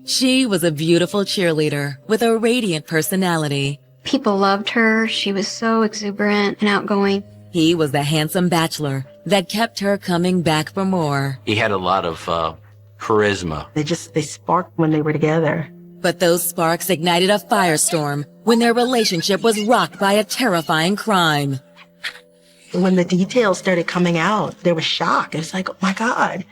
She was a beautiful cheerleader with a radiant personality. People loved her. She was so exuberant and outgoing. He was the handsome bachelor that kept her coming back for more. He had a lot of charisma. They sparked when they were together. But those sparks ignited a firestorm when their relationship was rocked by a terrifying crime. When the details started coming out, there was shock. It's like, oh my God.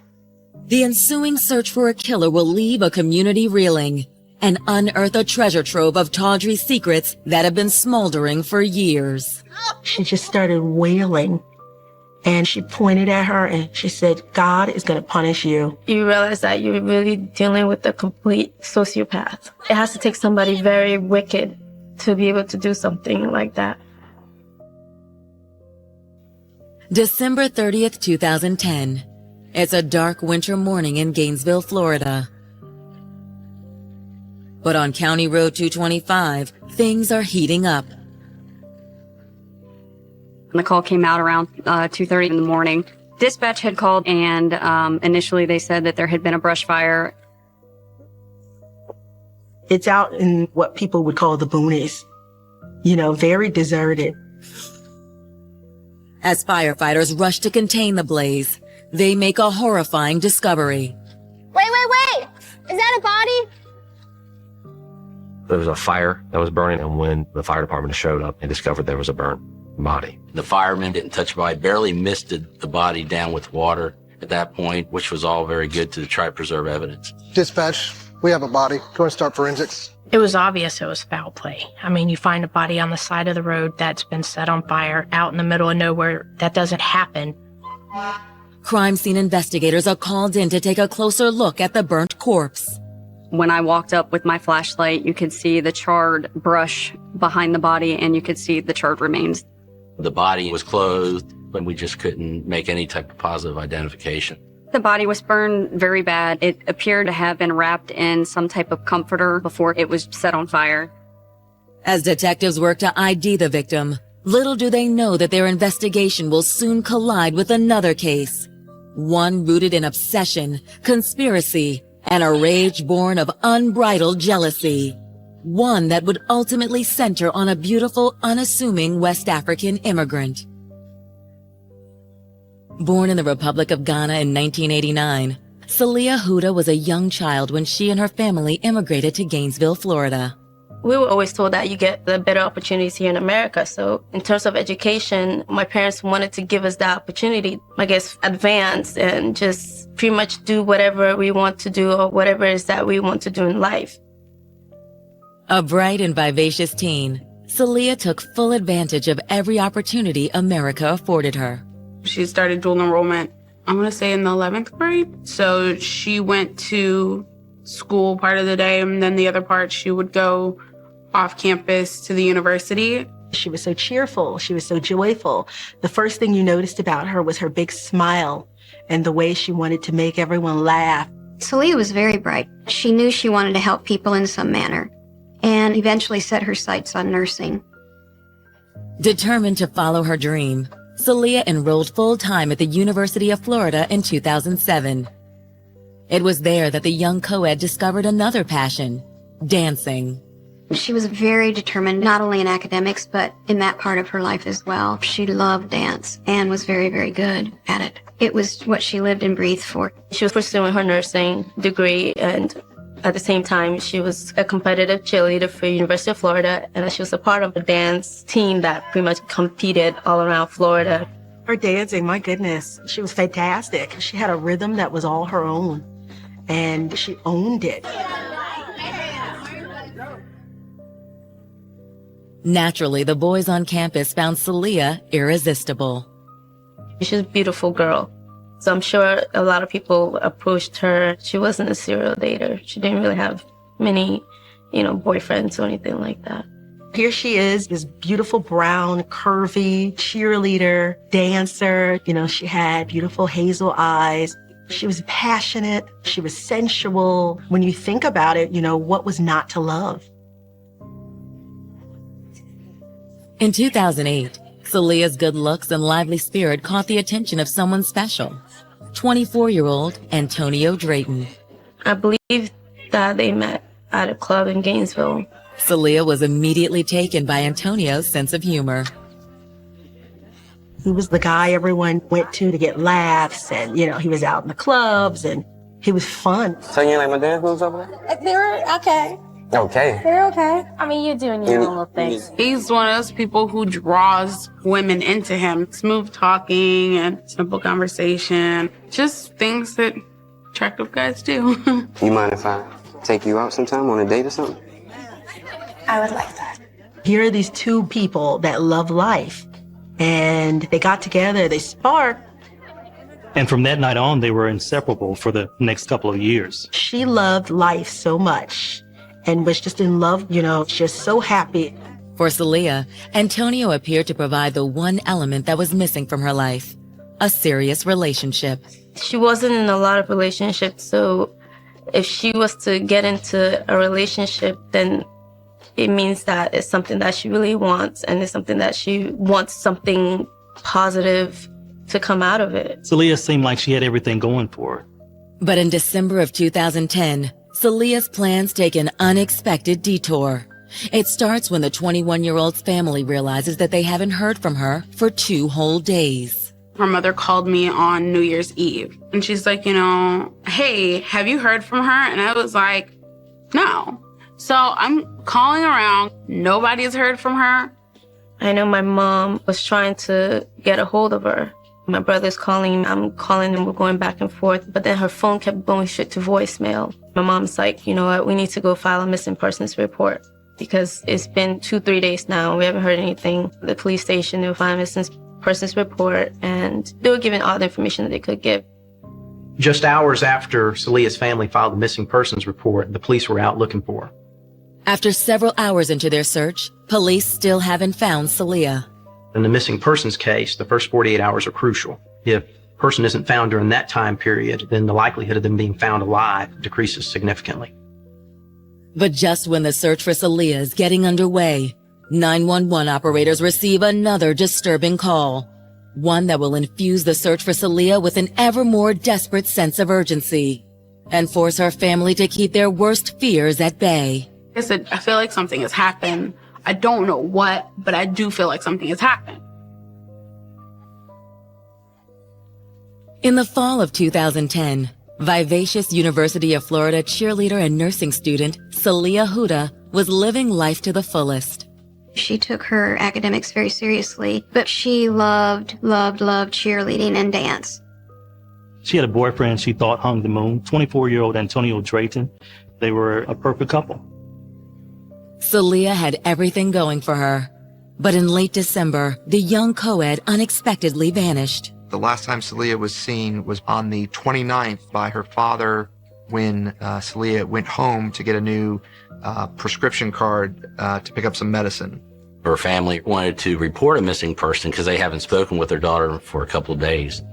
The ensuing search for a killer will leave a community reeling and unearth a treasure trove of tawdry secrets that have been smoldering for years. She just started wailing, and she pointed at her and she said, God is going to punish you. You realize that you're really dealing with a complete sociopath. It has to take somebody very wicked to be able to do something like that. December 30th, 2010. It's a dark winter morning in Gainesville, Florida. But on County Road 225, things are heating up. The call came out around 2:30 in the morning. Dispatch had called, and initially they said that there had been a brush fire. It's out in what people would call the boonies, very deserted. As firefighters rush to contain the blaze, they make a horrifying discovery. Wait! Is that a body? There was a fire that was burning, and when the fire department showed up, they discovered there was a burnt body. The firemen didn't touch the body, barely misted the body down with water at that point, which was all very good to try to preserve evidence. Dispatch, we have a body. Go and start forensics. It was obvious it was foul play. I mean, you find a body on the side of the road that's been set on fire out in the middle of nowhere. That doesn't happen. Crime scene investigators are called in to take a closer look at the burnt corpse. When I walked up with my flashlight, you could see the charred brush behind the body, and you could see the charred remains. The body was clothed, but we just couldn't make any type of positive identification. The body was burned very bad. It appeared to have been wrapped in some type of comforter before it was set on fire. As detectives work to ID the victim, little do they know that their investigation will soon collide with another case. One rooted in obsession, conspiracy, and a rage born of unbridled jealousy. One that would ultimately center on a beautiful, unassuming West African immigrant. Born in the Republic of Ghana in 1989, Celia Huda was a young child when she and her family immigrated to Gainesville, Florida. We were always told that you get the better opportunities here in America. So in terms of education, my parents wanted to give us that opportunity, advance and just pretty much do whatever we want to do or whatever it is that we want to do in life. A bright and vivacious teen, Celia took full advantage of every opportunity America afforded her. She started dual enrollment, I want to say in the 11th grade. So she went to school part of the day, and then the other part she would go off campus to the university. She was so cheerful. She was so joyful. The first thing you noticed about her was her big smile and the way she wanted to make everyone laugh. Celia was very bright. She knew she wanted to help people in some manner and eventually set her sights on nursing. Determined to follow her dream, Celia enrolled full-time at the University of Florida in 2007. It was there that the young co-ed discovered another passion, dancing. She was very determined, not only in academics, but in that part of her life as well. She loved dance and was very, very good at it. It was what she lived and breathed for. She was pursuing her nursing degree, and at the same time, she was a competitive cheerleader for University of Florida, and she was a part of a dance team that pretty much competed all around Florida. Her dancing, my goodness, she was fantastic. She had a rhythm that was all her own, and she owned it. Naturally, the boys on campus found Celia irresistible. She's a beautiful girl. So I'm sure a lot of people approached her. She wasn't a serial dater. She didn't really have many, boyfriends or anything like that. Here she is, this beautiful brown, curvy cheerleader, dancer. She had beautiful hazel eyes. She was passionate. She was sensual. When you think about it, what was not to love? In 2008, Celia's good looks and lively spirit caught the attention of someone special, 24-year-old Antonio Drayton. I believe that they met at a club in Gainesville. Celia was immediately taken by Antonio's sense of humor. He was the guy everyone went to get laughs, and, he was out in the clubs, and he was fun. So you like my dance moves over there? They're okay. Okay. They're okay. I mean, you're doing your own little things. He's one of those people who draws women into him. Smooth talking and simple conversation. Just things that attractive guys do. You mind if I take you out sometime on a date or something? I would like that. Here are these two people that love life, and they got together, they sparked. And from that night on, they were inseparable for the next couple of years. She loved life so much and was just in love, just so happy. For Celia, Antonio appeared to provide the one element that was missing from her life, a serious relationship. She wasn't in a lot of relationships, so if she was to get into a relationship, then it means that it's something that she really wants, and it's something that she wants something positive to come out of it. Celia seemed like she had everything going for her. But in December of 2010, Celia's plans take an unexpected detour. It starts when the 21-year-old's family realizes that they haven't heard from her for 2 whole days. Her mother called me on New Year's Eve, and she's like, hey, have you heard from her? And I was like, no. So I'm calling around. Nobody has heard from her. I know my mom was trying to get a hold of her. My brother's calling, I'm calling, and we're going back and forth. But then her phone kept going straight to voicemail. My mom's like, you know what, we need to go file a missing persons report because it's been 2-3 days now. We haven't heard anything. The police station, they were filing a missing persons report, and they were giving all the information that they could give. Just hours after Celia's family filed the missing persons report, the police were out looking for her. After several hours into their search, police still haven't found Celia. In the missing persons case, the first 48 hours are crucial. If a person isn't found during that time period, then the likelihood of them being found alive decreases significantly. But just when the search for Celia is getting underway, 911 operators receive another disturbing call. One that will infuse the search for Celia with an ever more desperate sense of urgency and force her family to keep their worst fears at bay. I said, I feel like something has happened. I don't know what, but I do feel like something has happened. In the fall of 2010, vivacious University of Florida cheerleader and nursing student Celia Huda was living life to the fullest. She took her academics very seriously, but she loved cheerleading and dance. She had a boyfriend she thought hung the moon, 24-year-old Antonio Drayton. They were a perfect couple. Celia had everything going for her. But in late December, the young co-ed unexpectedly vanished. The last time Celia was seen was on the 29th by her father when Celia went home to get a new prescription card to pick up some medicine. Her family wanted to report a missing person because they haven't spoken with their daughter for a couple of days.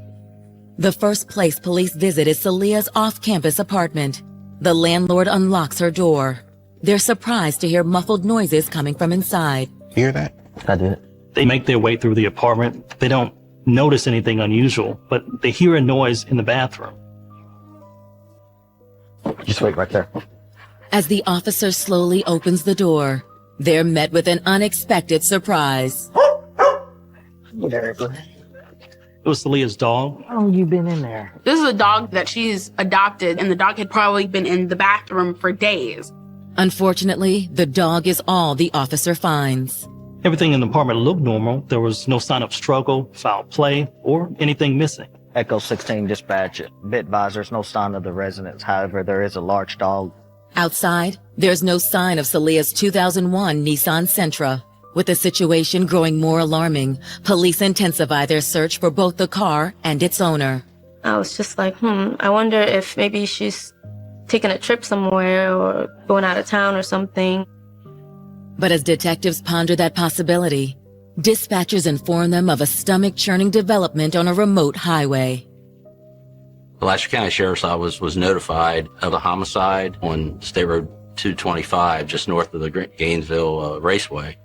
The first place police visit is Celia's off-campus apartment. The landlord unlocks her door. They're surprised to hear muffled noises coming from inside. You hear that? I did. They make their way through the apartment. They don't notice anything unusual, but they hear a noise in the bathroom. Just wait right there. As the officer slowly opens the door, they're met with an unexpected surprise. It was Celia's dog. How long you been in there? This is a dog that she's adopted, and the dog had probably been in the bathroom for days. Unfortunately, the dog is all the officer finds. Everything in the apartment looked normal. There was no sign of struggle, foul play, or anything missing. Echo 16 dispatch. Be advised, there's no sign of the residents. However, there is a large dog. Outside, there's no sign of Celia's 2001 Nissan Sentra. With the situation growing more alarming, police intensify their search for both the car and its owner. I was just like, I wonder if maybe she's taking a trip somewhere or going out of town or something. But as detectives ponder that possibility, dispatchers inform them of a stomach-churning development on a remote highway. The Alachua County Sheriff's Office was notified of a homicide on State Road 225, just north of the Gainesville Raceway.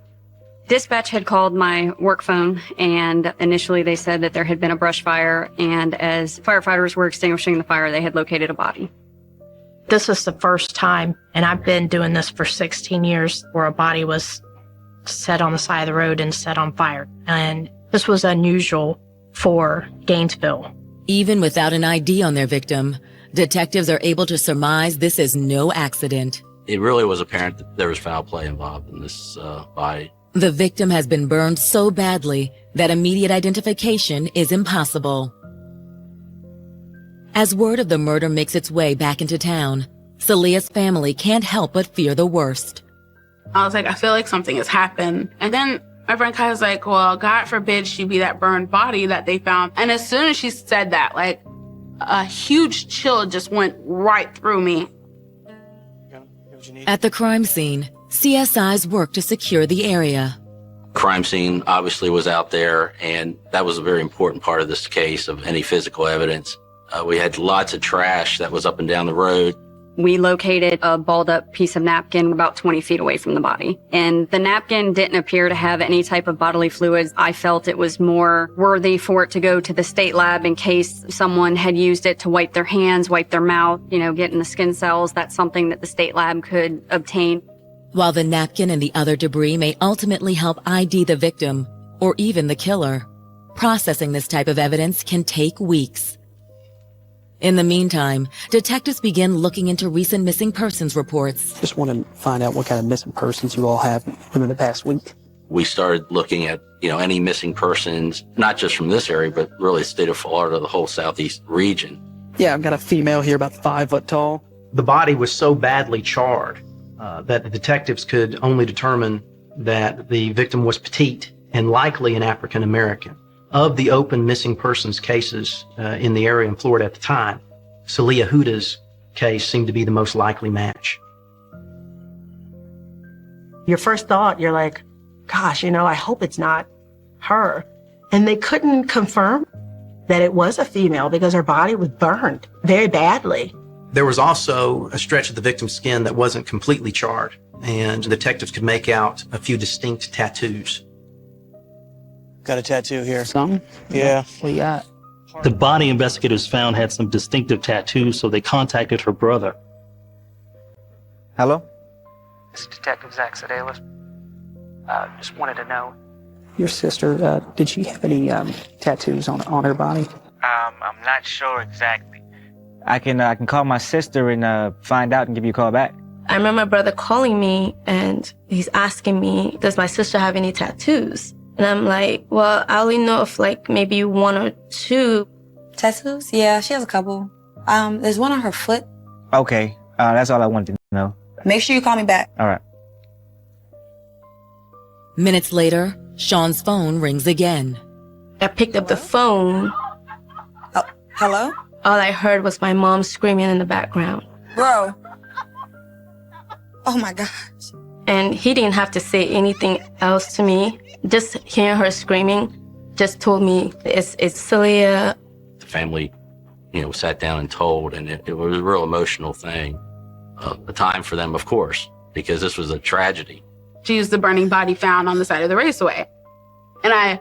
Dispatch had called my work phone, and initially they said that there had been a brush fire, and as firefighters were extinguishing the fire, they had located a body. This was the first time, and I've been doing this for 16 years, where a body was set on the side of the road and set on fire. And this was unusual for Gainesville. Even without an ID on their victim, detectives are able to surmise this is no accident. It really was apparent that there was foul play involved in this body. The victim has been burned so badly that immediate identification is impossible. As word of the murder makes its way back into town, Salea's family can't help but fear the worst. I was like, I feel like something has happened. And then my friend Kai was like, well, God forbid she be that burned body that they found. And as soon as she said that, like, a huge chill just went right through me. At the crime scene, CSIs work to secure the area. Crime scene obviously was out there, and that was a very important part of this case of any physical evidence. We had lots of trash that was up and down the road. We located a balled up piece of napkin about 20 feet away from the body. And the napkin didn't appear to have any type of bodily fluids. I felt it was more worthy for it to go to the state lab in case someone had used it to wipe their hands, wipe their mouth, getting the skin cells. That's something that the state lab could obtain. While the napkin and the other debris may ultimately help ID the victim or even the killer, processing this type of evidence can take weeks. In the meantime, detectives begin looking into recent missing persons reports. Just want to find out what kind of missing persons you all have within the past week. We started looking at, any missing persons, not just from this area, but really the state of Florida, the whole southeast region. Yeah, I've got a female here about 5 foot tall. The body was so badly charred that the detectives could only determine that the victim was petite and likely an African American. Of the open missing persons cases in the area in Florida at the time, Salia Huda's case seemed to be the most likely match. Your first thought, you're like, gosh, I hope it's not her. And they couldn't confirm that it was a female because her body was burned very badly. There was also a stretch of the victim's skin that wasn't completely charred, and detectives could make out a few distinct tattoos. Got a tattoo here. Something? Yeah. What you got? The body investigators found had some distinctive tattoos, so they contacted her brother. Hello? This is Detective Zach Sedalis. Just wanted to know. Your sister, did she have any tattoos on her body? I'm not sure exactly. I can call my sister and find out and give you a call back. I remember my brother calling me and he's asking me, does my sister have any tattoos? And I'm like, well, I only know of maybe 1 or 2. Tattoos? Yeah, she has a couple. There's one on her foot. Okay, that's all I wanted to know. Make sure you call me back. All right. Minutes later, Sean's phone rings again. I picked up the phone. Oh, hello? All I heard was my mom screaming in the background. Bro. Oh my gosh. And he didn't have to say anything else to me. Just hearing her screaming just told me it's Salia. The family, sat down and told, and it was a real emotional thing. A time for them, of course, because this was a tragedy. She was the burning body found on the side of the raceway. And I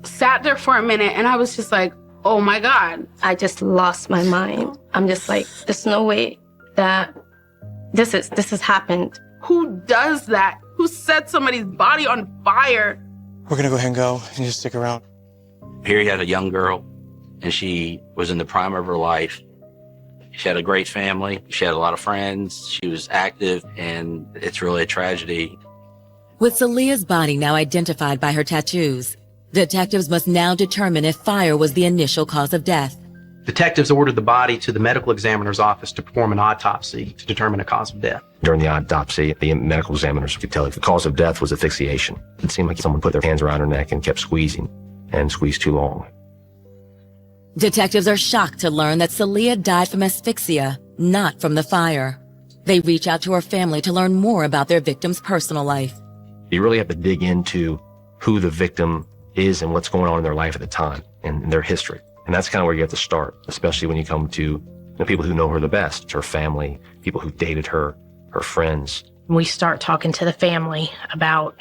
sat there for a minute and I was just like, oh my God. I just lost my mind. I'm just like, there's no way that this has happened. Who does that? Who set somebody's body on fire? We're gonna go ahead and go and just stick around. Here you had a young girl, and she was in the prime of her life. She had a great family. She had a lot of friends. She was active, and it's really a tragedy. With Salia's body now identified by her tattoos, detectives must now determine if fire was the initial cause of death. Detectives ordered the body to the medical examiner's office to perform an autopsy to determine a cause of death. During the autopsy, the medical examiners could tell if the cause of death was asphyxiation. It seemed like someone put their hands around her neck and kept squeezing, and squeezed too long. Detectives are shocked to learn that Salia died from asphyxia, not from the fire. They reach out to her family to learn more about their victim's personal life. You really have to dig into who the victim is and what's going on in their life at the time and their history. And that's kind of where you have to start, especially when you come to the people who know her the best, her family, people who dated her, her friends. We start talking to the family about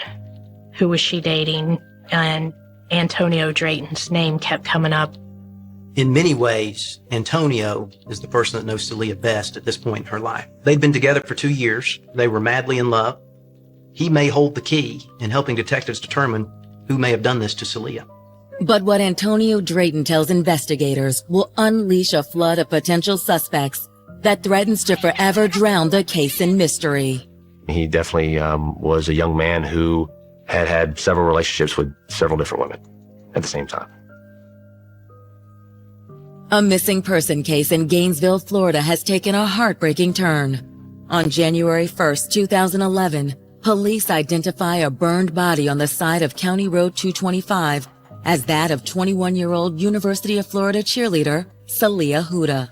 who was she dating, and Antonio Drayton's name kept coming up. In many ways, Antonio is the person that knows Celia best at this point in her life. They'd been together for 2 years. They were madly in love. He may hold the key in helping detectives determine who may have done this to Celia. But what Antonio Drayton tells investigators will unleash a flood of potential suspects that threatens to forever drown the case in mystery. He definitely was a young man who had several relationships with several different women at the same time. A missing person case in Gainesville, Florida has taken a heartbreaking turn. On January 1st, 2011, police identify a burned body on the side of County Road 225 as that of 21-year-old University of Florida cheerleader Celia Huda.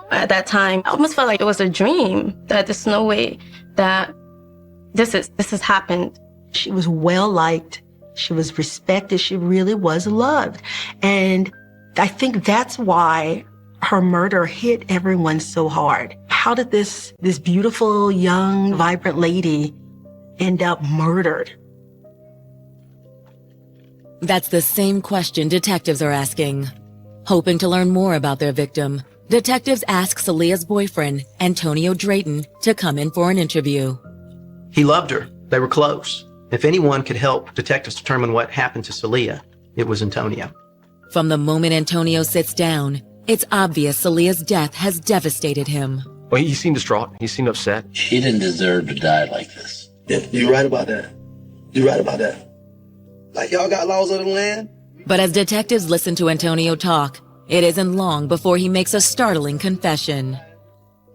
At that time, I almost felt like it was a dream, that there's no way that this has happened. She was well liked. She was respected. She really was loved. And I think that's why her murder hit everyone so hard. How did this beautiful, young, vibrant lady end up murdered? That's the same question detectives are asking. Hoping to learn more about their victim, detectives ask Celia's boyfriend, Antonio Drayton, to come in for an interview. He loved her. They were close. If anyone could help detectives determine what happened to Celia, it was Antonio. From the moment Antonio sits down, it's obvious Celia's death has devastated him. Well, he seemed distraught. He seemed upset. She didn't deserve to die like this. Yeah, you're right about that. You're right about that. Like, y'all got laws of the land? But as detectives listen to Antonio talk, it isn't long before he makes a startling confession.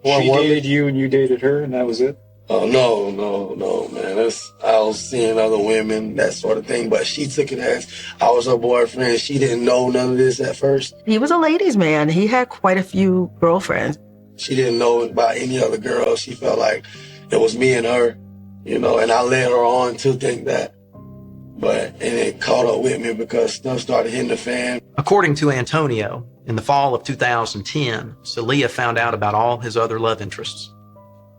Well, she dated you and you dated her, and that was it? Oh, no, man. I was seeing other women, that sort of thing. But she took it as I was her boyfriend. She didn't know none of this at first. He was a ladies' man. He had quite a few girlfriends. She didn't know about any other girl. She felt like it was me and her, and I led her on to think that. And it caught up with me because stuff started hitting the fan. According to Antonio, in the fall of 2010, Celia found out about all his other love interests.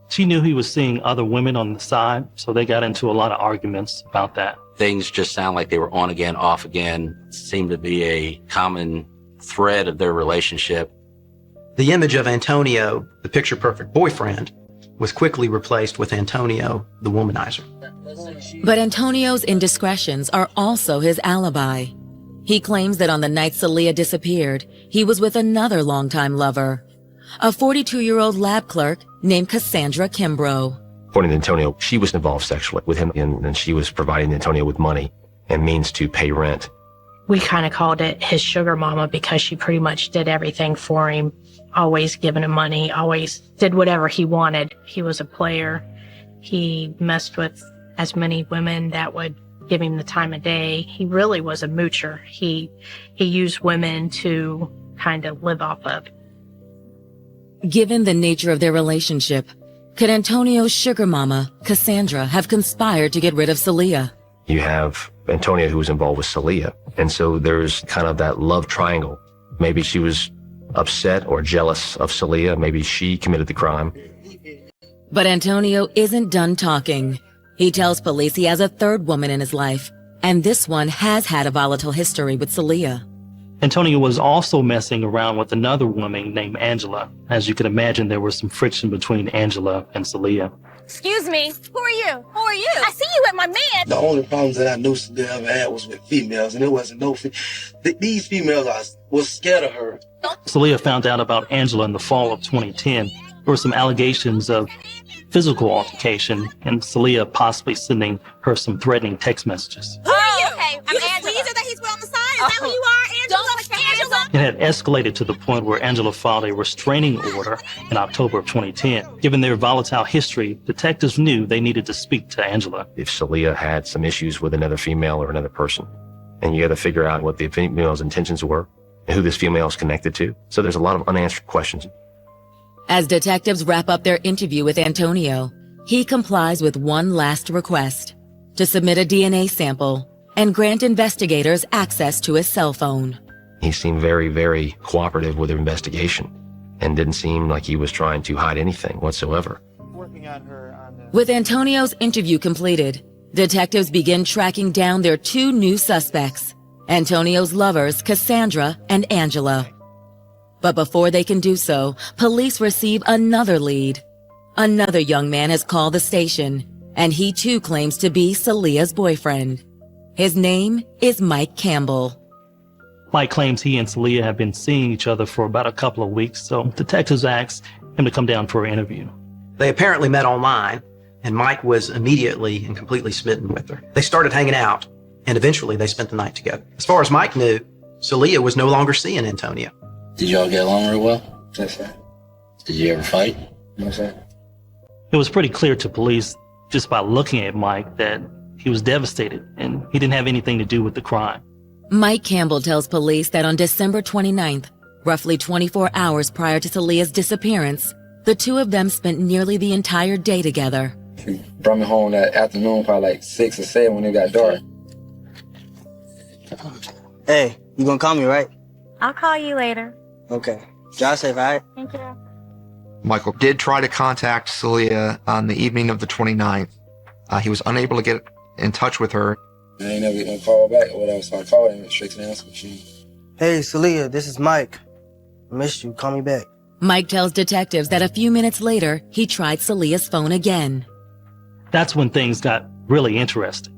She knew he was seeing other women on the side, so they got into a lot of arguments about that. Things just sound like they were on again, off again. Seemed to be a common thread of their relationship. The image of Antonio, the picture-perfect boyfriend, was quickly replaced with Antonio, the womanizer. But Antonio's indiscretions are also his alibi. He claims that on the night Celia disappeared, he was with another longtime lover, a 42-year-old lab clerk named Cassandra Kimbrough. According to Antonio, she was involved sexually with him, and she was providing Antonio with money and means to pay rent. We kind of called it his sugar mama because she pretty much did everything for him, always giving him money, always did whatever he wanted. He was a player. He messed with as many women that would give him the time of day. He really was a moocher. He used women to kind of live off of. Given the nature of their relationship, could Antonio's sugar mama, Cassandra, have conspired to get rid of Celia? You have Antonio who was involved with Celia, and so there's kind of that love triangle. Maybe she was upset or jealous of Celia. Maybe she committed the crime. But Antonio isn't done talking. He tells police he has a third woman in his life, and this one has had a volatile history with Celia. Antonio was also messing around with another woman named Angela. As you can imagine, there was some friction between Angela and Celia. Excuse me, who are you? Who are you? I see you with my man. The only problems that I knew Celia ever had was with females, and it wasn't these females, was scared of her. Celia found out about Angela in the fall of 2010. There were some allegations of physical altercation, and Celia possibly sending her some threatening text messages. Who are you? Okay, I'm Angela. That he's on the side? Is that who you are, Angela? Angela? It had escalated to the point where Angela filed a restraining order in October of 2010. Given their volatile history, detectives knew they needed to speak to Angela. If Celia had some issues with another female or another person, and you got to figure out what the female's intentions were and who this female is connected to. So there's a lot of unanswered questions. As detectives wrap up their interview with Antonio, he complies with one last request: to submit a DNA sample and grant investigators access to his cell phone. He seemed very, very cooperative with their investigation and didn't seem like he was trying to hide anything whatsoever. With Antonio's interview completed, detectives begin tracking down their two new suspects, Antonio's lovers, Cassandra and Angela. But before they can do so, police receive another lead. Another young man has called the station, and he too claims to be Salia's boyfriend. His name is Mike Campbell. Mike claims he and Salia have been seeing each other for about a couple of weeks, so detectives asked him to come down for an interview. They apparently met online, and Mike was immediately and completely smitten with her. They started hanging out, and eventually they spent the night together. As far as Mike knew, Salia was no longer seeing Antonio. Did y'all get along real well? Yes, sir. Did you ever fight? No, sir. It was pretty clear to police just by looking at Mike that he was devastated and he didn't have anything to do with the crime. Mike Campbell tells police that on December 29th, roughly 24 hours prior to Salia's disappearance, the two of them spent nearly the entire day together. She brought me home that afternoon, probably like 6 or 7 when it got dark. Hey, you gonna call me, right? I'll call you later. Okay. Drive safe, all right? Thank you. Michael did try to contact Salia on the evening of the 29th. He was unable to get in touch with her. I ain't never get no call back or whatever, so I called him straight to the answer machine. Hey, Salia, this is Mike. I missed you. Call me back. Mike tells detectives that a few minutes later, he tried Salia's phone again. That's when things got really interesting.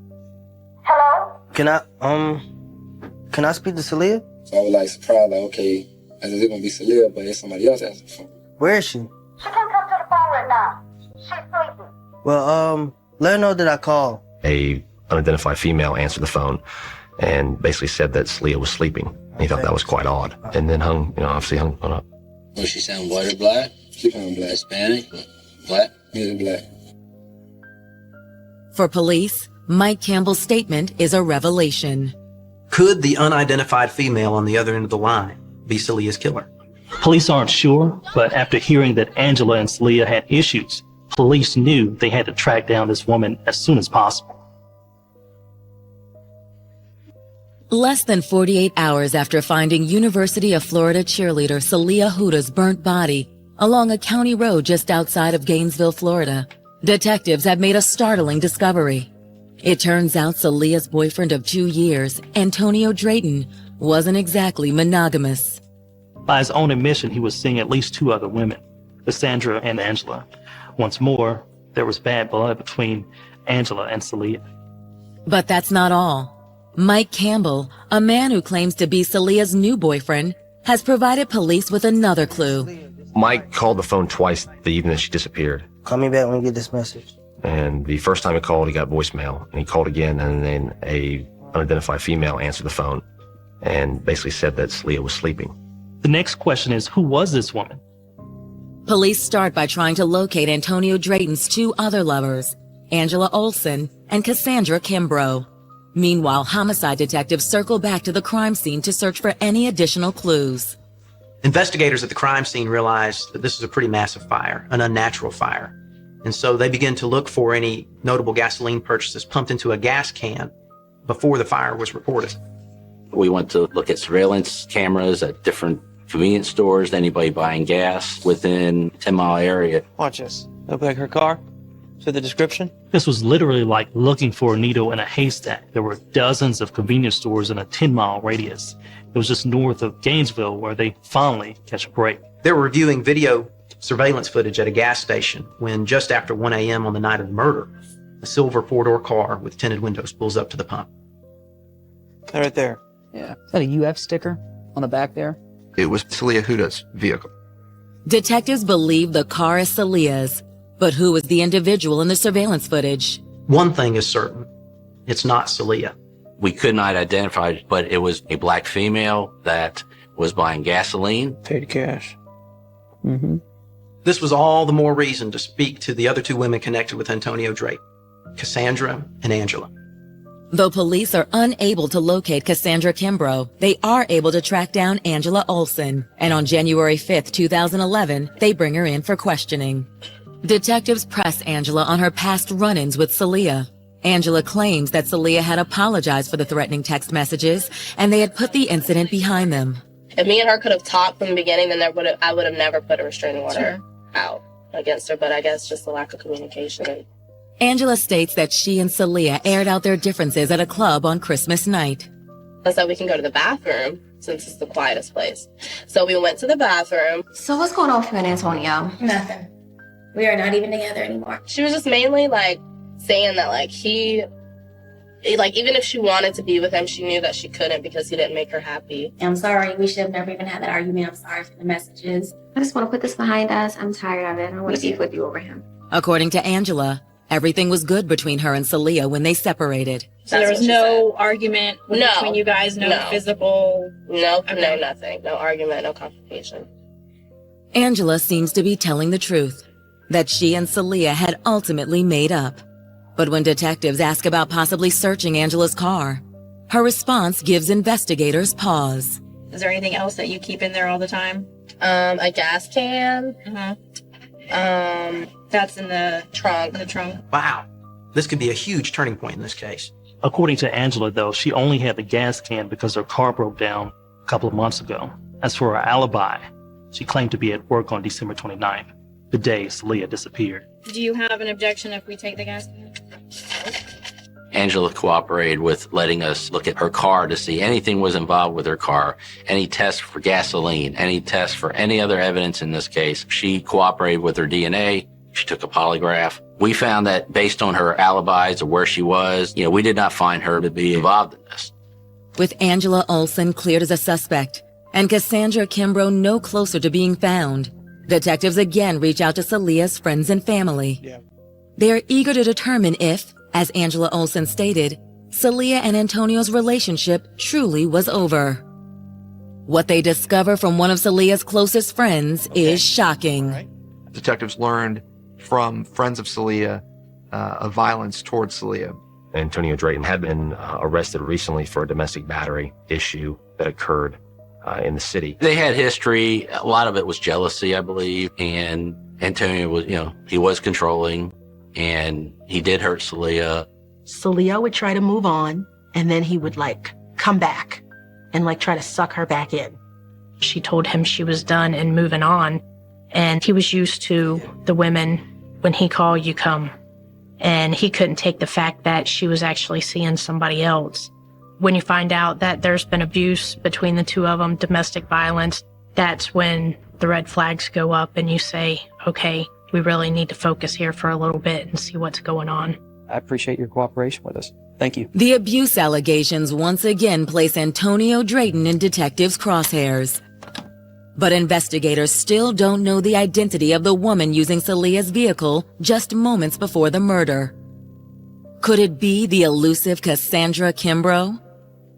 Can I speak to Salia? So I was like surprised, like, okay, I said, it's gonna be Salia, but it's somebody else answering the phone. Where is she? She can't come to the phone right now. She's sleeping. Well, let her know that I called. A unidentified female answered the phone and basically said that Salia was sleeping. He thought that was quite odd. And then hung up. Was she sound white or black? She sound black. Hispanic? Black? Yeah, black. For police, Mike Campbell's statement is a revelation. Could the unidentified female on the other end of the line be Salia's killer? Police aren't sure, but after hearing that Angela and Salia had issues, police knew they had to track down this woman as soon as possible. Less than 48 hours after finding University of Florida cheerleader Salia Huda's burnt body along a county road just outside of Gainesville, Florida, detectives have made a startling discovery. It turns out Salia's boyfriend of 2 years, Antonio Drayton, wasn't exactly monogamous. By his own admission, he was seeing at least 2 other women, Cassandra and Angela. Once more, there was bad blood between Angela and Salia. But that's not all. Mike Campbell, a man who claims to be Salia's new boyfriend, has provided police with another clue. Mike called the phone twice the evening that she disappeared. Call me back when you get this message. And the first time he called, he got voicemail. And he called again, and then a unidentified female answered the phone and basically said that Salia was sleeping. The next question is, who was this woman? Police start by trying to locate Antonio Drayton's 2 other lovers, Angela Olsen and Cassandra Kimbrough. Meanwhile, homicide detectives circle back to the crime scene to search for any additional clues. Investigators at the crime scene realized that this is a pretty massive fire, an unnatural fire. And so they begin to look for any notable gasoline purchases pumped into a gas can before the fire was reported. We went to look at surveillance cameras at different convenience stores, anybody buying gas within a 10-mile area. Watch this. Look like her car? Fit the description? This was literally like looking for a needle in a haystack. There were dozens of convenience stores in a 10-mile radius. It was just north of Gainesville where they finally catch a break. They were reviewing video surveillance footage at a gas station when just after 1 a.m. on the night of the murder, a silver 4-door car with tinted windows pulls up to the pump. Right there. Yeah. Is that a UF sticker on the back there? It was Salia Huda's vehicle. Detectives believe the car is Salia's, but who is the individual in the surveillance footage? One thing is certain. It's not Salia. We could not identify it, but it was a black female that was buying gasoline. Paid cash. Mm-hmm. This was all the more reason to speak to the other 2 women connected with Antonio Drayton, Cassandra and Angela. Though police are unable to locate Cassandra Kimbrough, they are able to track down Angela Olsen, and on January 5th, 2011, they bring her in for questioning. Detectives press Angela on her past run-ins with Salia. Angela claims that Salia had apologized for the threatening text messages, and they had put the incident behind them. If me and her could have talked from the beginning, then I would have never put a restraining order out against her, but I guess just the lack of communication. Angela states that she and Salia aired out their differences at a club on Christmas night. I said we can go to the bathroom since it's the quietest place. So we went to the bathroom. So what's going on with you and Antonio? Nothing. We are not even together anymore. She was just mainly like saying that like even if she wanted to be with him, she knew that she couldn't because he didn't make her happy. I'm sorry. We should have never even had that argument. I'm sorry for the messages. I just want to put this behind us. I'm tired of it. I want to be with you over him. According to Angela, everything was good between her and Celia when they separated. So there was no argument between you guys, no physical... No, nothing. No argument, no confrontation. Angela seems to be telling the truth, that she and Celia had ultimately made up. But when detectives ask about possibly searching Angela's car, her response gives investigators pause. Is there anything else that you keep in there all the time? A gas can. That's in the trunk. Wow. This could be a huge turning point in this case. According to Angela, though, she only had the gas can because her car broke down a couple of months ago. As for her alibi, she claimed to be at work on December 29th, the day Celia disappeared. Do you have an objection if we take the gas can? Angela cooperated with letting us look at her car to see anything was involved with her car, any tests for gasoline, any tests for any other evidence in this case. She cooperated with her DNA. She took a polygraph. We found that based on her alibis of where she was, we did not find her to be involved in this. With Angela Olsen cleared as a suspect and Cassandra Kimbrough no closer to being found, detectives again reach out to Celia's friends and family. They are eager to determine if, as Angela Olsen stated, Celia and Antonio's relationship truly was over. What they discover from one of Celia's closest friends is shocking. Detectives learned from friends of Celia of violence towards Celia. Antonio Drayton had been arrested recently for a domestic battery issue that occurred in the city. They had history. A lot of it was jealousy, I believe. And Antonio was, he was controlling and he did hurt Celia. Celia would try to move on and then he would come back and try to suck her back in. She told him she was done and moving on. And he was used to the women, when he called, you come. And he couldn't take the fact that she was actually seeing somebody else. When you find out that there's been abuse between the two of them, domestic violence, that's when the red flags go up and you say, okay, we really need to focus here for a little bit and see what's going on. I appreciate your cooperation with us. Thank you. The abuse allegations once again place Antonio Drayton in detectives' crosshairs. But investigators still don't know the identity of the woman using Celia's vehicle just moments before the murder. Could it be the elusive Cassandra Kimbrough?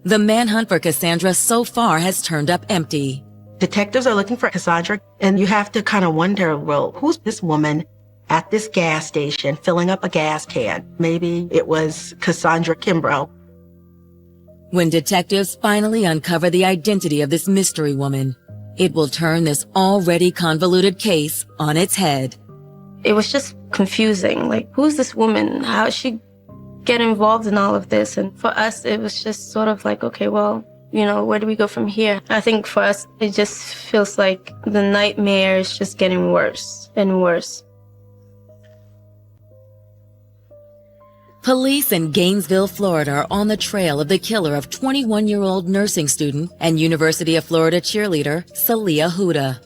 The manhunt for Cassandra so far has turned up empty. Detectives are looking for Cassandra, and you have to kind of wonder, well, who's this woman at this gas station filling up a gas can? Maybe it was Cassandra Kimbrough. When detectives finally uncover the identity of this mystery woman, it will turn this already convoluted case on its head. It was just confusing. Who's this woman? How did she get involved in all of this? And for us, it was just sort of okay, well, where do we go from here? I think for us, it just feels like the nightmare is just getting worse and worse. Police in Gainesville, Florida are on the trail of the killer of 21-year-old nursing student and University of Florida cheerleader, Celia Huda.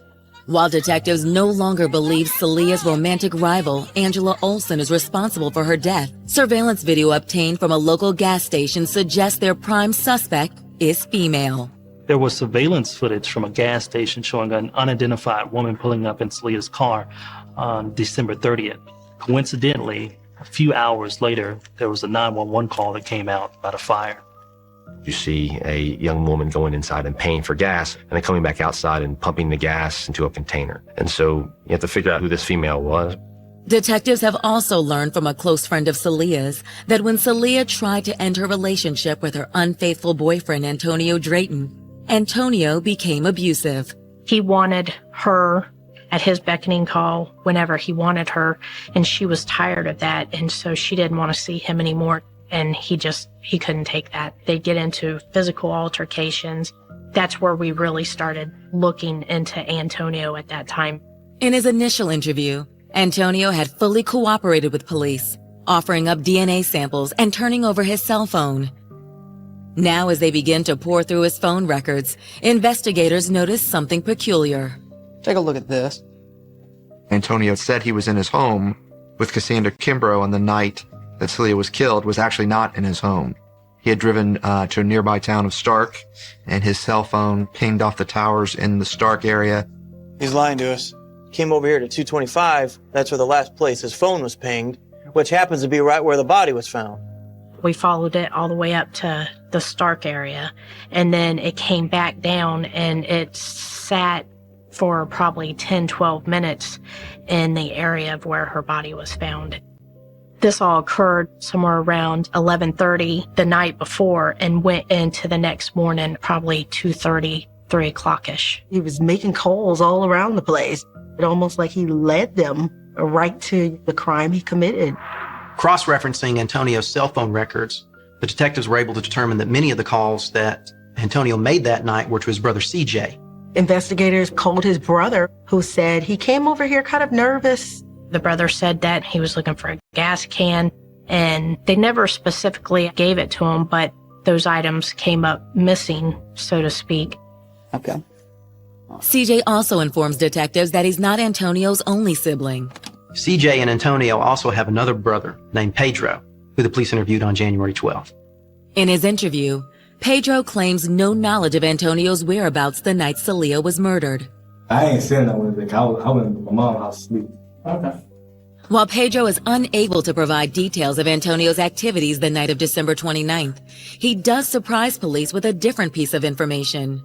While detectives no longer believe Celia's romantic rival, Angela Olsen, is responsible for her death, surveillance video obtained from a local gas station suggests their prime suspect is female. There was surveillance footage from a gas station showing an unidentified woman pulling up in Celia's car on December 30th. Coincidentally, a few hours later, there was a 911 call that came out about a fire. You see a young woman going inside and paying for gas and then coming back outside and pumping the gas into a container. And so you have to figure out who this female was. Detectives have also learned from a close friend of Celia's that when Celia tried to end her relationship with her unfaithful boyfriend, Antonio Drayton, Antonio became abusive. He wanted her at his beckoning call whenever he wanted her, and she was tired of that, and so she didn't want to see him anymore, and he couldn't take that. They'd get into physical altercations. That's where we really started looking into Antonio at that time. In his initial interview, Antonio had fully cooperated with police, offering up DNA samples and turning over his cell phone. Now, as they begin to pour through his phone records, investigators notice something peculiar. Take a look at this. Antonio said he was in his home with Cassandra Kimbrough on the night that Celia was killed, was actually not in his home. He had driven to a nearby town of Stark, and his cell phone pinged off the towers in the Stark area. He's lying to us. Came over here to 225. That's where the last place his phone was pinged, which happens to be right where the body was found. We followed it all the way up to the Stark area, and then it came back down, and it sat for probably 10, 12 minutes in the area of where her body was found. This all occurred somewhere around 11:30 the night before and went into the next morning, probably 2:30, 3 o'clock-ish. He was making calls all around the place. It almost like he led them right to the crime he committed. Cross-referencing Antonio's cell phone records, the detectives were able to determine that many of the calls that Antonio made that night were to his brother CJ. Investigators called his brother, who said he came over here kind of nervous. The brother said that he was looking for a gas can, and they never specifically gave it to him, but those items came up missing, so to speak. Okay. CJ also informs detectives that he's not Antonio's only sibling. CJ and Antonio also have another brother named Pedro, who the police interviewed on January 12th. In his interview, Pedro claims no knowledge of Antonio's whereabouts the night Celia was murdered. I ain't saying that with I went to my mom's house to sleep. Okay. While Pedro is unable to provide details of Antonio's activities the night of December 29th, he does surprise police with a different piece of information.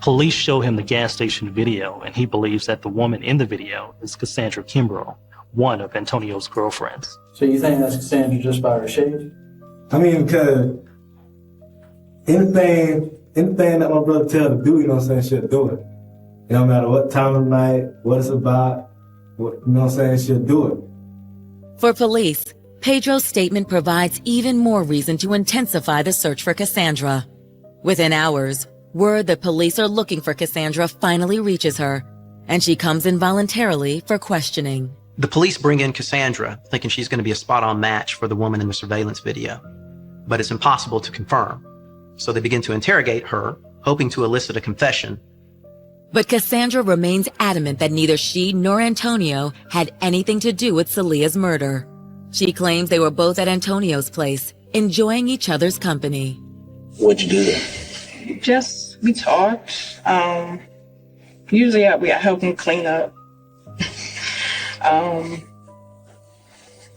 Police show him the gas station video, and he believes that the woman in the video is Cassandra Kimbrough, one of Antonio's girlfriends. So you think that's Cassandra just by her shade? I mean, because anything that my brother tell her to do, you know what I'm saying, she'll do it. It don't matter what time of night, what it's about, you know what I'm saying, she'll do it. For police, Pedro's statement provides even more reason to intensify the search for Cassandra. Within hours, word that police are looking for Cassandra finally reaches her, and she comes in voluntarily for questioning. The police bring in Cassandra, thinking she's going to be a spot-on match for the woman in the surveillance video. But it's impossible to confirm. So they begin to interrogate her, hoping to elicit a confession. But Cassandra remains adamant that neither she nor Antonio had anything to do with Celia's murder. She claims they were both at Antonio's place, enjoying each other's company. What'd you do there? We talked. Usually I help him clean up.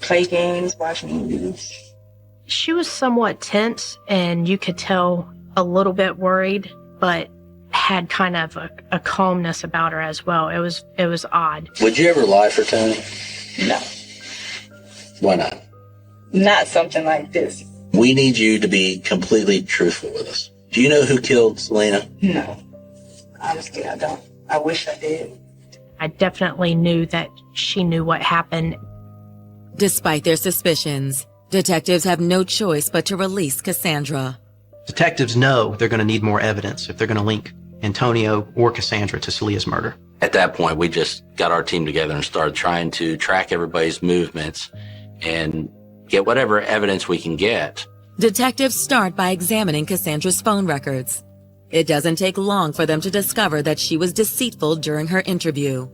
Play games, watch movies. She was somewhat tense, and you could tell a little bit worried, but had kind of a calmness about her as well. It was odd. Would you ever lie for Tony? No. Why not? Not something like this. We need you to be completely truthful with us. Do you know who killed Selena? No. Honestly, I don't. I wish I did. I definitely knew that she knew what happened. Despite their suspicions, detectives have no choice but to release Cassandra. Detectives know they're going to need more evidence if they're going to link Antonio or Cassandra to Celia's murder. At that point, we just got our team together and started trying to track everybody's movements and get whatever evidence we can get. Detectives start by examining Cassandra's phone records. It doesn't take long for them to discover that she was deceitful during her interview.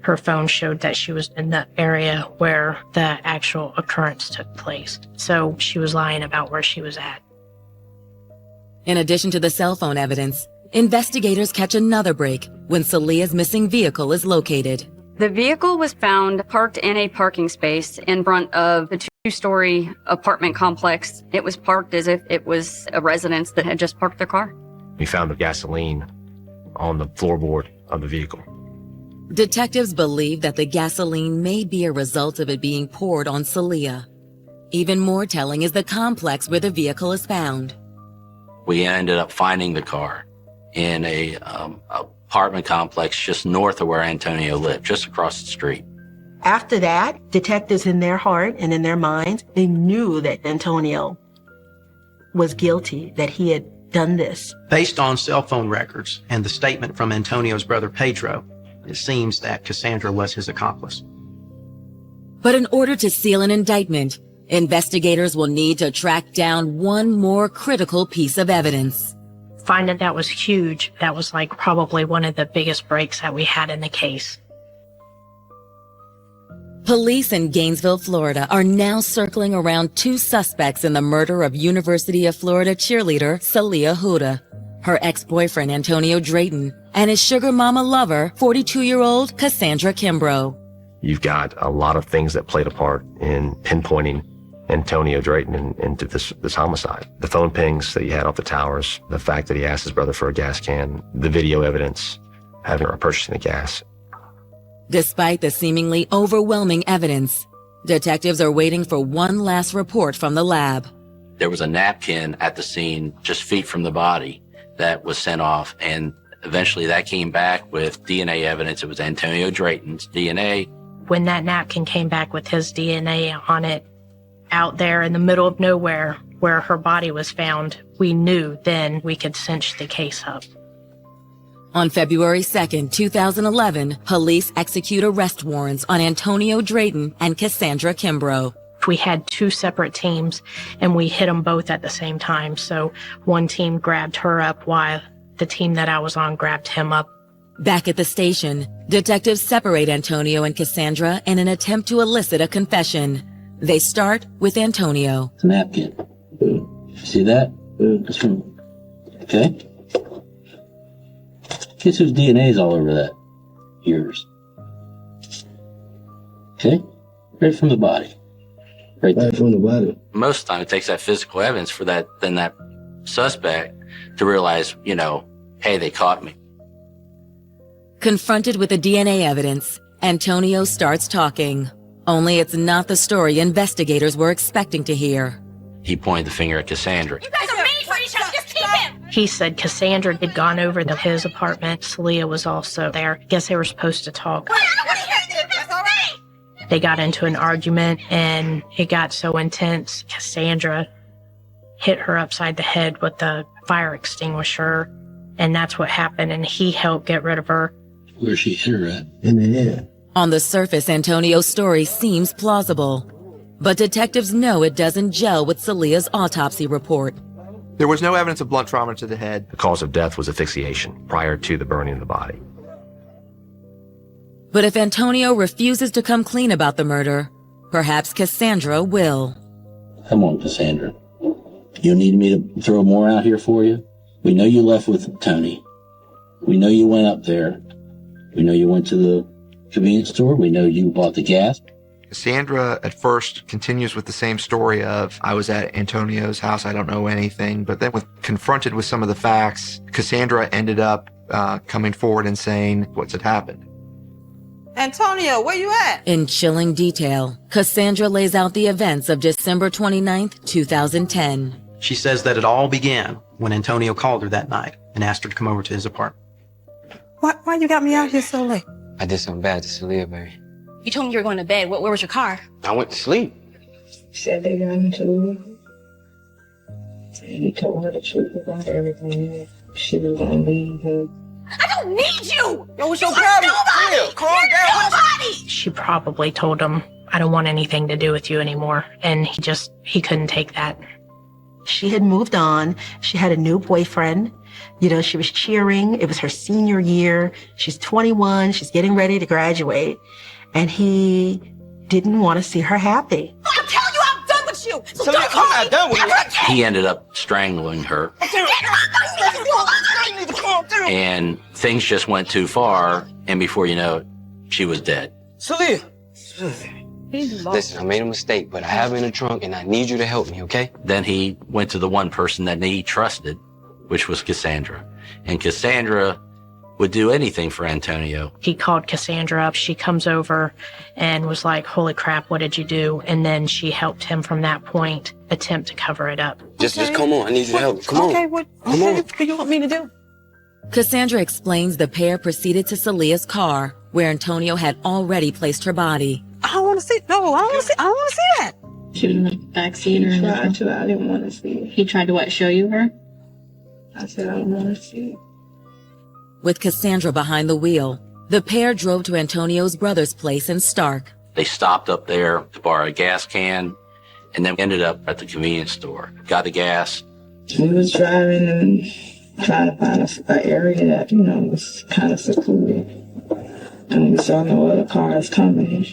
Her phone showed that she was in the area where the actual occurrence took place. So she was lying about where she was at. In addition to the cell phone evidence, investigators catch another break when Celia's missing vehicle is located. The vehicle was found parked in a parking space in front of the two-story apartment complex. It was parked as if it was a residence that had just parked their car. We found the gasoline on the floorboard of the vehicle. Detectives believe that the gasoline may be a result of it being poured on Celia. Even more telling is the complex where the vehicle is found. We ended up finding the car in a apartment complex just north of where Antonio lived, just across the street. After that, detectives in their heart and in their minds, they knew that Antonio was guilty, that he had done this. Based on cell phone records and the statement from Antonio's brother Pedro, it seems that Cassandra was his accomplice. But in order to seal an indictment, Investigators will need to track down one more critical piece of evidence. Finding that was huge. That was like probably one of the biggest breaks that we had in the case. Police in Gainesville, Florida are now circling around two suspects in the murder of University of Florida cheerleader Celia Huda, her ex-boyfriend Antonio Drayton, and his sugar mama lover, 42-year-old Cassandra Kimbrough. You've got a lot of things that played a part in pinpointing Antonio Drayton into this homicide. The phone pings that he had off the towers, the fact that he asked his brother for a gas can, the video evidence, having or purchasing the gas. Despite the seemingly overwhelming evidence, detectives are waiting for one last report from the lab. There was a napkin at the scene just feet from the body that was sent off, and eventually that came back with DNA evidence. It was Antonio Drayton's DNA. When that napkin came back with his DNA on it, out there in the middle of nowhere where her body was found, we knew then we could cinch the case up. On February 2nd, 2011, police execute arrest warrants on Antonio Drayton and Cassandra Kimbrough. We had two separate teams, and we hit them both at the same time. So one team grabbed her up while the team that I was on grabbed him up. Back at the station, detectives separate Antonio and Cassandra in an attempt to elicit a confession. They start with Antonio. It's a napkin. See that? It's from, okay? Guess whose DNA is all over that? Yours. Okay? Right from the body. Right there. From the body. Most of the time it takes that physical evidence for that suspect to realize, hey, they caught me. Confronted with the DNA evidence, Antonio starts talking. Only it's not the story investigators were expecting to hear. He pointed the finger at Cassandra. You guys are made for each other. Just keep him. He said Cassandra had gone over to his apartment. Celia was also there. Guess they were supposed to talk. Well, I don't want to hear this. That's all right. They got into an argument, and it got so intense, Cassandra hit her upside the head with the fire extinguisher, and that's what happened, and he helped get rid of her. Where's she hit her at? In the head. On the surface, Antonio's story seems plausible, but detectives know it doesn't gel with Celia's autopsy report. There was no evidence of blunt trauma to the head. The cause of death was asphyxiation prior to the burning of the body. But if Antonio refuses to come clean about the murder, perhaps Cassandra will. Come on, Cassandra. You need me to throw more out here for you? We know you left with Tony. We know you went up there. We know you went to the convenience store. We know you bought the gas. Cassandra at first continues with the same story of, I was at Antonio's house, I don't know anything. But then confronted with some of the facts, Cassandra ended up coming forward and saying what's had happened. Antonio, where you at? In chilling detail, Cassandra lays out the events of December 29th, 2010. She says that it all began when Antonio called her that night and asked her to come over to his apartment. Why you got me out here so late? I did something bad to Celia, baby. You told me you were going to bed. Where was your car? I went to sleep. She said they got into it. And he told her the truth about everything. She was going to leave him. I don't need you! Yo, what's your You're problem? nobody! Yeah, calm You're down. nobody! She probably told him, I don't want anything to do with you anymore. And he couldn't take that. She had moved on. She had a new boyfriend. She was cheering. It was her senior year. She's 21. She's getting ready to graduate. And he didn't want to see her happy. I'm telling you, I'm done with you! So Celia, don't call I'm not me done with you. ever again! He ended up strangling her, You need to calm down. and things just went too far, and before you know it, she was dead. Celia. Listen, I made a mistake, but I have it in the trunk, and I need you to help me, okay? Then he went to the one person that he trusted, which was Cassandra. And Cassandra would do anything for Antonio. He called Cassandra up. She comes over and was like, holy crap, what did you do? And then she helped him from that point attempt to cover it up. Just come on. I need you to help me. Come on. What do you want me to do? Cassandra explains the pair proceeded to Celia's car, where Antonio had already placed her body. I don't want to see. No, I don't want to see. I don't want to see that. She was in the backseat. He tried to. I didn't want to see it. He tried to what? Show you her? I said, I don't want to see it. With Cassandra behind the wheel, the pair drove to Antonio's brother's place in Stark. They stopped up there to borrow a gas can, and then ended up at the convenience store. Got the gas. We was driving and trying to find an area that, was kind of secluded. And we saw no other cars coming.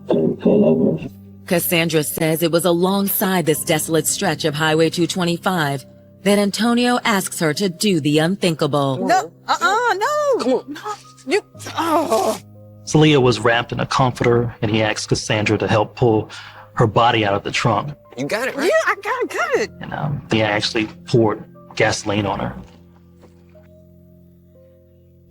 So we pulled over. Cassandra says it was alongside this desolate stretch of Highway 225 that Antonio asks her to do the unthinkable. No, no. You, Celia was wrapped in a comforter, and he asked Cassandra to help pull her body out of the trunk. You got it, right? Yeah, I got it. And he actually poured gasoline on her.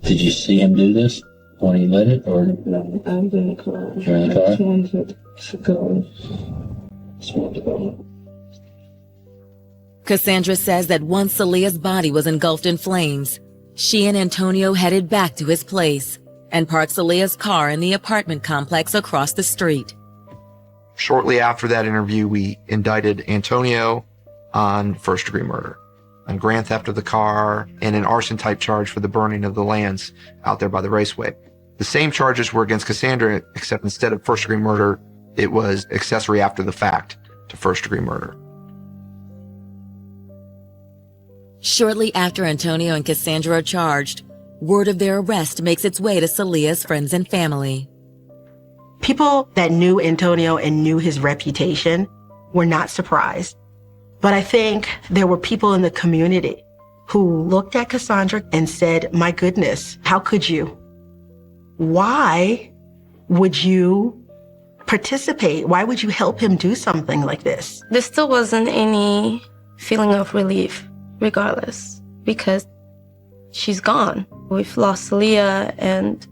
Did you see him do this when he lit it, or? No, I was in the car. You were in the car? I just wanted to go. Just wanted to go. Cassandra says that once Celia's body was engulfed in flames, she and Antonio headed back to his place and parked Celia's car in the apartment complex across the street. Shortly after that interview, we indicted Antonio on first-degree murder, on grand theft of the car, and an arson-type charge for the burning of the lands out there by the raceway. The same charges were against Cassandra, except instead of first-degree murder, it was accessory after the fact to first-degree murder. Shortly after Antonio and Cassandra are charged, word of their arrest makes its way to Celia's friends and family. People that knew Antonio and knew his reputation were not surprised. But I think there were people in the community who looked at Cassandra and said, my goodness, how could you? Why would you participate? Why would you help him do something like this? There still wasn't any feeling of relief, regardless, because she's gone. We've lost Celia, and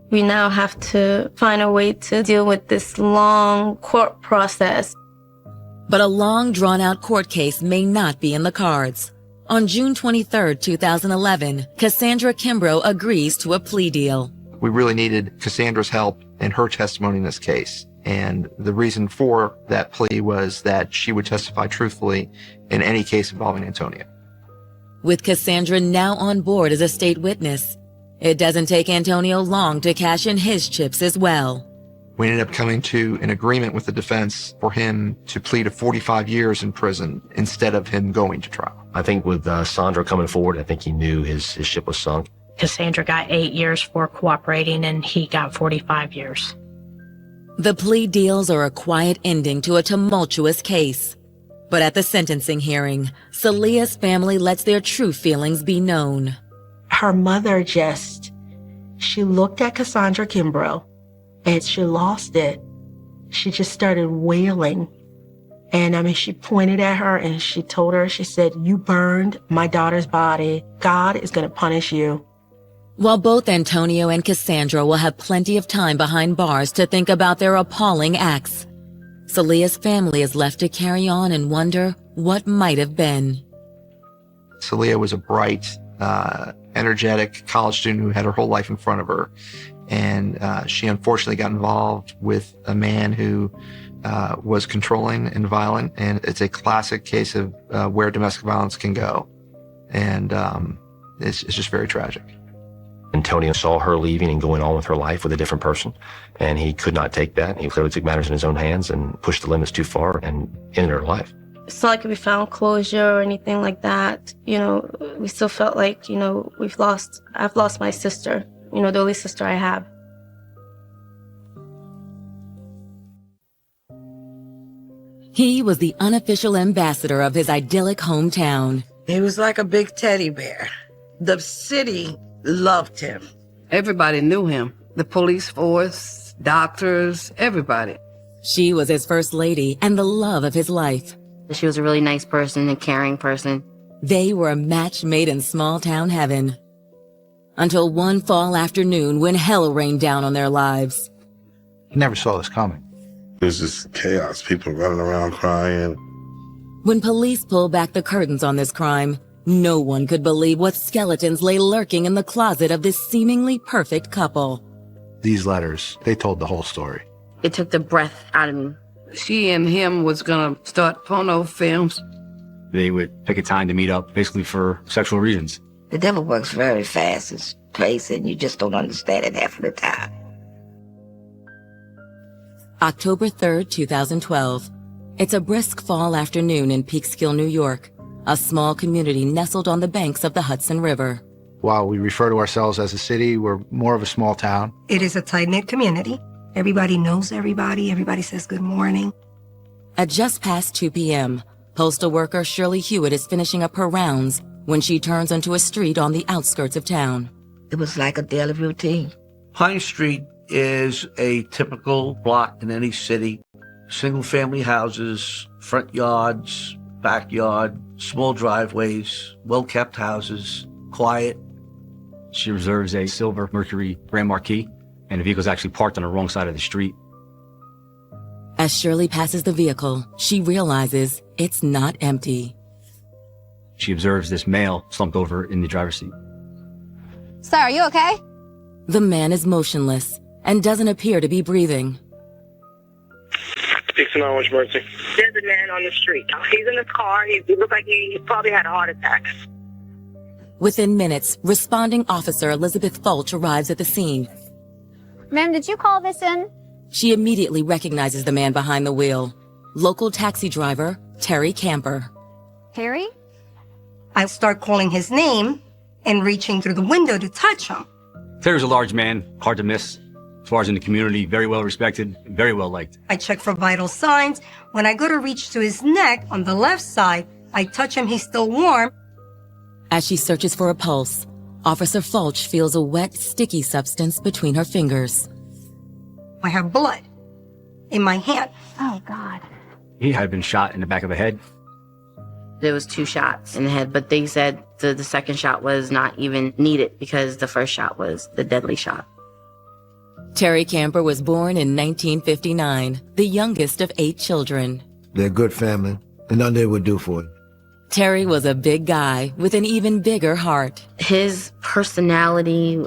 we now have to find a way to deal with this long court process. But a long, drawn-out court case may not be in the cards. On June 23, 2011, Cassandra Kimbrough agrees to a plea deal. We really needed Cassandra's help and her testimony in this case. And the reason for that plea was that she would testify truthfully in any case involving Antonio. With Cassandra now on board as a state witness, it doesn't take Antonio long to cash in his chips as well. We ended up coming to an agreement with the defense for him to plead to 45 years in prison instead of him going to trial. I think with Sandra coming forward, I think he knew his ship was sunk. Cassandra got 8 years for cooperating, and he got 45 years. The plea deals are a quiet ending to a tumultuous case. But at the sentencing hearing, Celia's family lets their true feelings be known. Her mother she looked at Cassandra Kimbrough and she lost it. She just started wailing. And she pointed at her and she told her, she said, you burned my daughter's body. God is going to punish you. While both Antonio and Cassandra will have plenty of time behind bars to think about their appalling acts, Celia's family is left to carry on and wonder what might have been. Celia was a bright, energetic college student who had her whole life in front of her. And she unfortunately got involved with a man who was controlling and violent. And it's a classic case of where domestic violence can go. And it's just very tragic. Antonio saw her leaving and going on with her life with a different person, and he could not take that. He clearly took matters in his own hands and pushed the limits too far and ended her life. It's not like we found closure or anything like that. We still felt like, I've lost my sister, the only sister I have. He was the unofficial ambassador of his idyllic hometown. He was like a big teddy bear. The city loved him. Everybody knew him. The police force, doctors, everybody. She was his first lady and the love of his life. She was a really nice person, a caring person. They were a match made in small-town heaven. Until one fall afternoon when hell rained down on their lives. He never saw this coming. It was just chaos, people running around crying. When police pulled back the curtains on this crime, no one could believe what skeletons lay lurking in the closet of this seemingly perfect couple. These letters, they told the whole story. It took the breath out of me. She and him was gonna start porno films. They would pick a time to meet up, basically for sexual reasons. The devil works very fast. It's crazy, and you just don't understand it half of the time. October 3rd, 2012. It's a brisk fall afternoon in Peekskill, New York, a small community nestled on the banks of the Hudson River. While we refer to ourselves as a city, we're more of a small town. It is a tight-knit community. Everybody knows everybody. Everybody says good morning. At just past 2 p.m., postal worker Shirley Hewitt is finishing up her rounds when she turns onto a street on the outskirts of town. It was like a daily routine. Pine Street is a typical block in any city. Single-family houses, front yards, backyard, small driveways, well-kept houses, quiet. She observes a silver Mercury Grand Marquis, and the vehicle's actually parked on the wrong side of the street. As Shirley passes the vehicle, she realizes it's not empty. She observes this male slumped over in the driver's seat. Sir, are you okay? The man is motionless and doesn't appear to be breathing. 691 emergency. There's a man on the street. He's in his car. He looks like he probably had a heart attack. Within minutes, responding officer Elizabeth Fulch arrives at the scene. Ma'am, did you call this in? She immediately recognizes the man behind the wheel, local taxi driver Terry Camper. Terry? I start calling his name and reaching through the window to touch him. Terry's a large man, hard to miss. As far as in the community, very well respected, very well liked. I check for vital signs. When I go to reach to his neck on the left side, I touch him, he's still warm. As she searches for a pulse, Officer Fulch feels a wet, sticky substance between her fingers. I have blood in my hand. Oh, God. He had been shot in the back of the head. There was 2 shots in the head, but they said the second shot was not even needed because the first shot was the deadly shot. Terry Camper was born in 1959, the youngest of 8 children. They're a good family, and nothing they would do for you. Terry was a big guy with an even bigger heart. His personality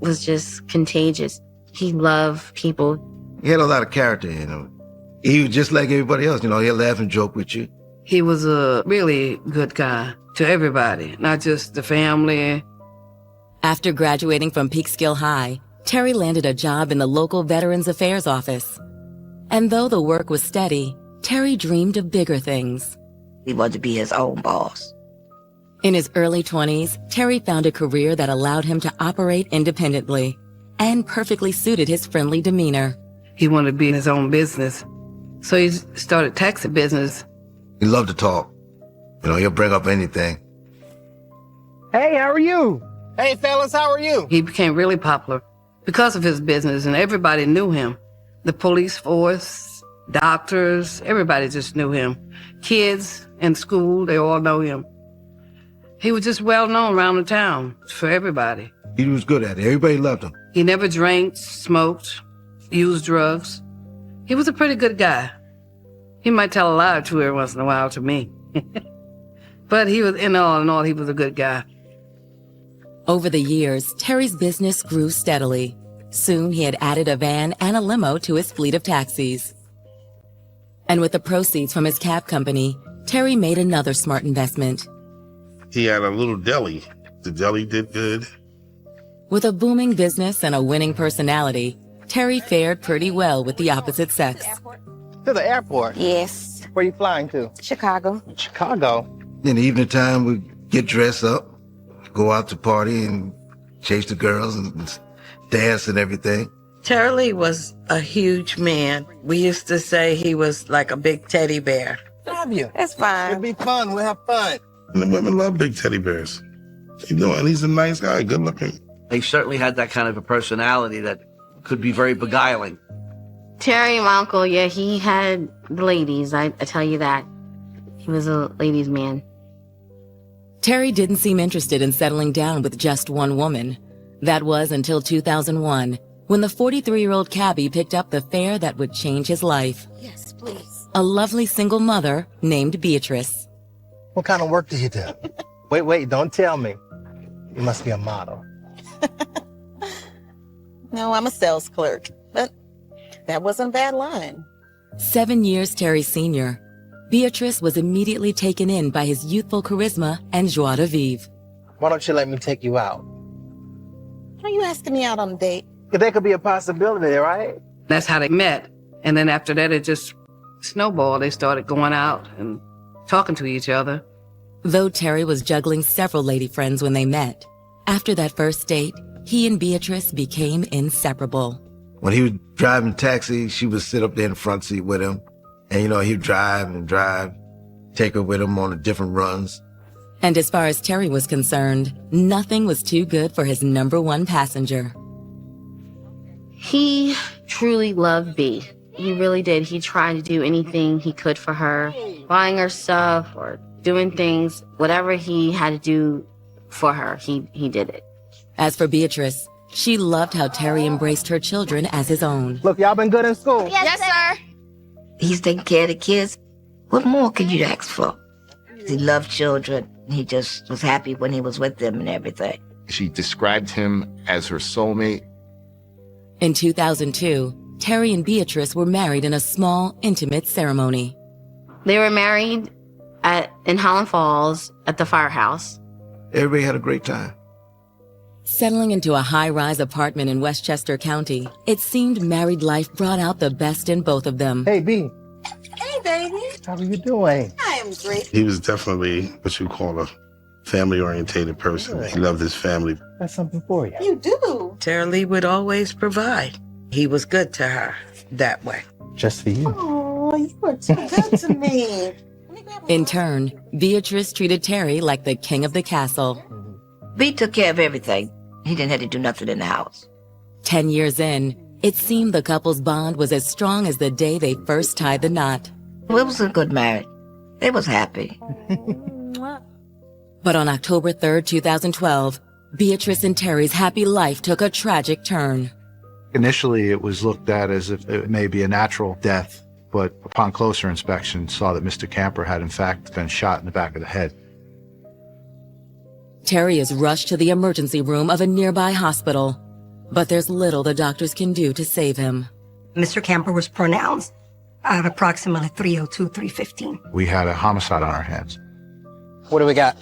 was just contagious. He loved people. He had a lot of character in him. He was just like everybody else, he'll laugh and joke with you. He was a really good guy to everybody, not just the family. After graduating from Peekskill High, Terry landed a job in the local Veterans Affairs office. And though the work was steady, Terry dreamed of bigger things. He wanted to be his own boss. In his early 20s, Terry found a career that allowed him to operate independently and perfectly suited his friendly demeanor. He wanted to be in his own business, so he started taxi business. He loved to talk. He'll bring up anything. Hey, how are you? Hey, fellas, how are you? He became really popular because of his business, and everybody knew him. The police force, doctors, everybody just knew him. Kids in school, they all know him. He was just well known around the town for everybody. He was good at it. Everybody loved him. He never drank, smoked, used drugs. He was a pretty good guy. He might tell a lie or two every once in a while to me. But he was, in all, he was a good guy. Over the years, Terry's business grew steadily. Soon he had added a van and a limo to his fleet of taxis. And with the proceeds from his cab company, Terry made another smart investment. He had a little deli. The deli did good. With a booming business and a winning personality, Terry fared pretty well with the opposite sex. To the airport? Yes. Where you flying to? Chicago. Chicago? In the evening time, we get dressed up, go out to party and chase the girls and dance and everything. Charlie was a huge man. We used to say he was like a big teddy bear. Love you. That's fine. It'll be fun. We'll have fun. And the women love big teddy bears. And he's a nice guy, good looking. He certainly had that kind of a personality that could be very beguiling. Terry, my uncle, yeah, he had the ladies, I tell you that. He was a ladies' man. Terry didn't seem interested in settling down with just one woman. That was until 2001, when the 43-year-old cabbie picked up the fare that would change his life. Yes, please. A lovely single mother named Beatrice. What kind of work do you do? Wait, don't tell me. You must be a model. No, I'm a sales clerk, but that wasn't a bad line. 7 years Terry's senior, Beatrice was immediately taken in by his youthful charisma and joie de vivre. Why don't you let me take you out? Are you asking me out on a date? There could be a possibility, right? That's how they met. And then after that, it just snowballed. They started going out and talking to each other. Though Terry was juggling several lady friends when they met, after that first date, he and Beatrice became inseparable. When he was driving taxi, she would sit up there in the front seat with him. And, he'd drive and drive, take her with him on the different runs. And as far as Terry was concerned, nothing was too good for his number one passenger. He truly loved Bea. He really did. He tried to do anything he could for her, buying her stuff or doing things, whatever he had to do for her, he did it. As for Beatrice, she loved how Terry embraced her children as his own. Look, y'all been good in school? Yes, sir. He's taking care of the kids. What more could you ask for? He loved children. He just was happy when he was with them and everything. She described him as her soulmate. In 2002, Terry and Beatrice were married in a small, intimate ceremony. They were married in Highland Falls at the firehouse. Everybody had a great time. Settling into a high-rise apartment in Westchester County, it seemed married life brought out the best in both of them. Hey, Bea. Hey, baby. How are you doing? I am great. He was definitely what you call a family-orientated person. He loved his family. Got something for you. You do. Terry Lee would always provide. He was good to her that way. Just for you. Oh, you are too good to me. In turn, Beatrice treated Terry like the king of the castle. Bea took care of everything. He didn't have to do nothing in the house. 10 years in, it seemed the couple's bond was as strong as the day they first tied the knot. Well, it was a good marriage. They was happy. But on October 3rd, 2012, Beatrice and Terry's happy life took a tragic turn. Initially, it was looked at as if it may be a natural death, but upon closer inspection, saw that Mr. Camper had in fact been shot in the back of the head. Terry is rushed to the emergency room of a nearby hospital, but there's little the doctors can do to save him. Mr. Camper was pronounced at approximately 3:02, 3:15. We had a homicide on our hands. What do we got?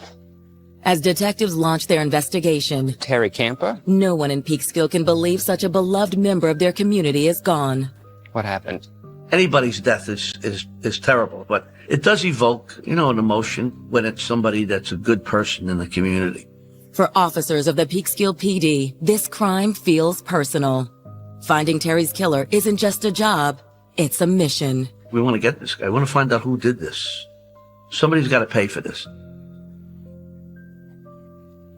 As detectives launch their investigation, Terry Camper? no one in Peekskill can believe such a beloved member of their community is gone. What happened? Anybody's death is terrible, but it does evoke, an emotion when it's somebody that's a good person in the community. For officers of the Peekskill PD, this crime feels personal. Finding Terry's killer isn't just a job, it's a mission. We want to get this guy. We want to find out who did this. Somebody's got to pay for this.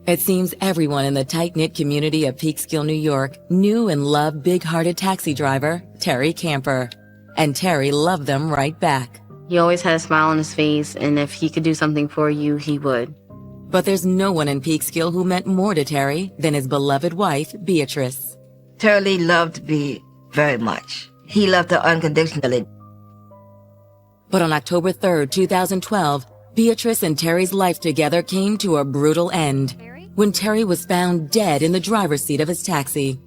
It seems everyone in the tight-knit community of Peekskill, New York knew and loved big-hearted taxi driver Terry Camper. And Terry loved them right back. He always had a smile on his face, and if he could do something for you, he would. But there's no one in Peekskill who meant more to Terry than his beloved wife, Beatrice. Terry Lee loved Bea very much. He loved her unconditionally. But on October 3rd, 2012, Beatrice and Terry's life together came to a brutal end when Terry was found dead in the driver's seat of his taxi.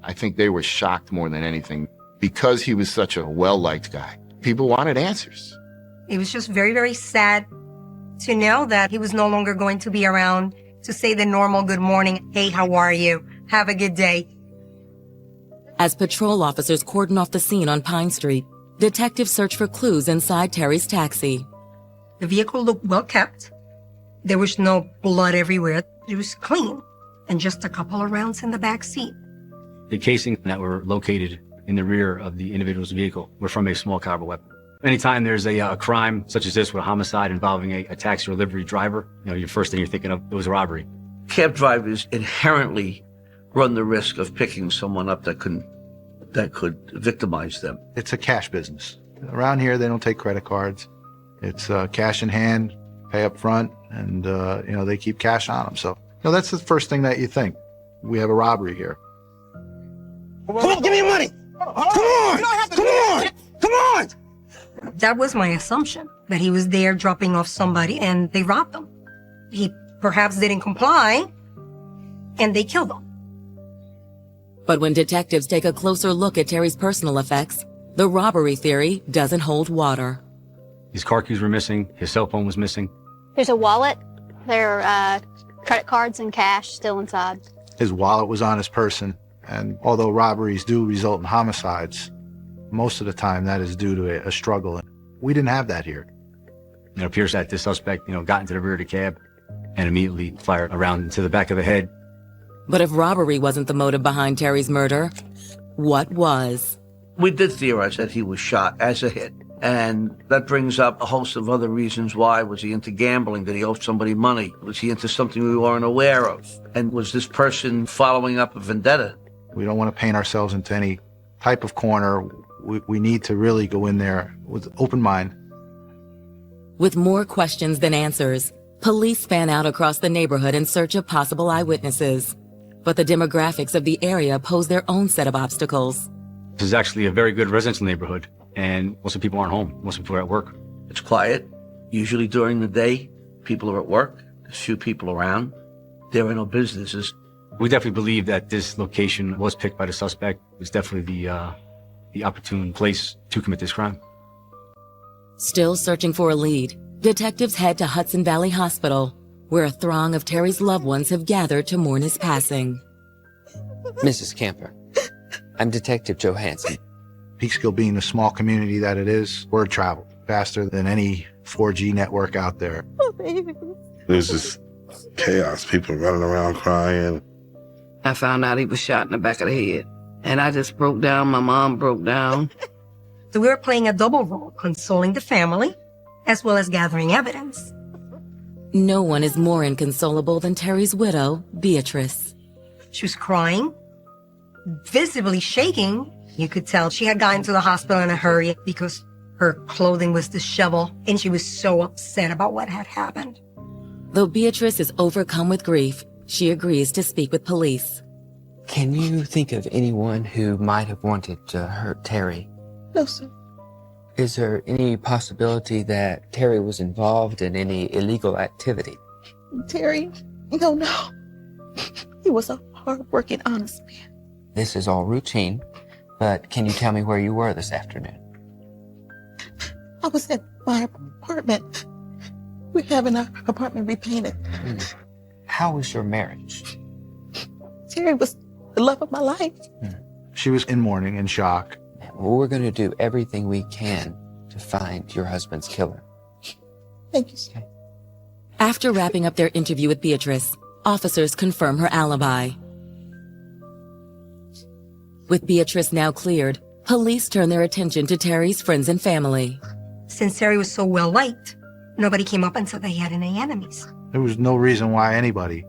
I think they were shocked more than anything because he was such a well-liked guy. People wanted answers. It was just very, very sad to know that he was no longer going to be around to say the normal good morning, hey, how are you? Have a good day. As patrol officers cordon off the scene on Pine Street, detectives search for clues inside Terry's taxi. The vehicle looked well kept. There was no blood everywhere. It was clean. And just a couple of rounds in the back seat. The casings that were located in the rear of the individual's vehicle were from a small caliber weapon. Anytime there's a crime such as this with a homicide involving a taxi or livery driver, your first thing you're thinking of was a robbery. Cab drivers inherently run the risk of picking someone up that could victimize them. It's a cash business. Around here, they don't take credit cards. It's cash in hand, pay up front, and they keep cash on them. So that's the first thing that you think. We have a robbery here. Come on, give me your money. Come on. Come on. Come on. That was my assumption, that he was there dropping off somebody and they robbed him. He perhaps didn't comply and they killed him. But when detectives take a closer look at Terry's personal effects, the robbery theory doesn't hold water. His car keys were missing. His cell phone was missing. There's a wallet. There are credit cards and cash still inside. His wallet was on his person. And although robberies do result in homicides, Most of the time, that is due to a struggle. We didn't have that here. It appears that this suspect, got into the rear of the cab and immediately fired around into the back of the head. But if robbery wasn't the motive behind Terry's murder, what was? We did theorize that he was shot as a hit. And that brings up a host of other reasons why. Was he into gambling? Did he owe somebody money? Was he into something we weren't aware of? And was this person following up a vendetta? We don't want to paint ourselves into any type of corner. We need to really go in there with an open mind. With more questions than answers, police fan out across the neighborhood in search of possible eyewitnesses. But the demographics of the area pose their own set of obstacles. This is actually a very good residential neighborhood, and most of the people aren't home. Most of the people are at work. It's quiet. Usually during the day, people are at work. There's few people around. There are no businesses. We definitely believe that this location was picked by the suspect. It was definitely the opportune place to commit this crime. Still searching for a lead, detectives head to Hudson Valley Hospital, where a throng of Terry's loved ones have gathered to mourn his passing. Mrs. Camper, I'm Detective Johansson. Peekskill being the small community that it is, word traveled faster than any 4G network out there. There's just chaos, people running around crying. I found out he was shot in the back of the head. And I just broke down. My mom broke down. So we were playing a double role, consoling the family, as well as gathering evidence. No one is more inconsolable than Terry's widow, Beatrice. She was crying, visibly shaking. You could tell she had gotten to the hospital in a hurry because her clothing was disheveled, and she was so upset about what had happened. Though Beatrice is overcome with grief, she agrees to speak with police. Can you think of anyone who might have wanted to hurt Terry? No, sir. Is there any possibility that Terry was involved in any illegal activity? Terry? No. He was a hard-working, honest man. This is all routine, but can you tell me where you were this afternoon? I was at my apartment. We're having our apartment repainted. How was your marriage? Terry was the love of my life. She was in mourning, in shock. Well, we're going to do everything we can to find your husband's killer. Thank you, sir. After wrapping up their interview with Beatrice, officers confirm her alibi. With Beatrice now cleared, police turn their attention to Terry's friends and family. Since Terry was so well-liked, nobody came up and said they had any enemies. There was no reason why anybody,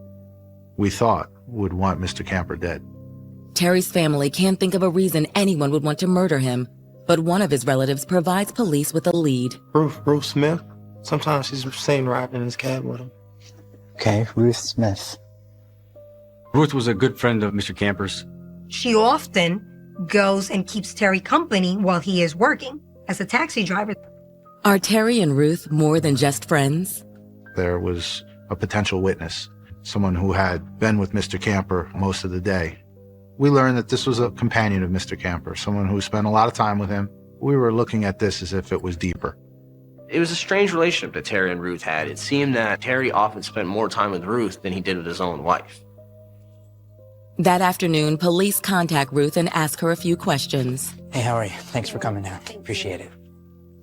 we thought, would want Mr. Camper dead. Terry's family can't think of a reason anyone would want to murder him, but one of his relatives provides police with a lead. Ruth Smith. Sometimes she's seen riding in his cab with him. Okay, Ruth Smith. Ruth was a good friend of Mr. Camper's. She often goes and keeps Terry company while he is working as a taxi driver. Are Terry and Ruth more than just friends? There was a potential witness, someone who had been with Mr. Camper most of the day. We learned that this was a companion of Mr. Camper, someone who spent a lot of time with him. We were looking at this as if it was deeper. It was a strange relationship that Terry and Ruth had. It seemed that Terry often spent more time with Ruth than he did with his own wife. That afternoon, police contact Ruth and ask her a few questions. Hey, how are you? Thanks for coming down. Appreciate it.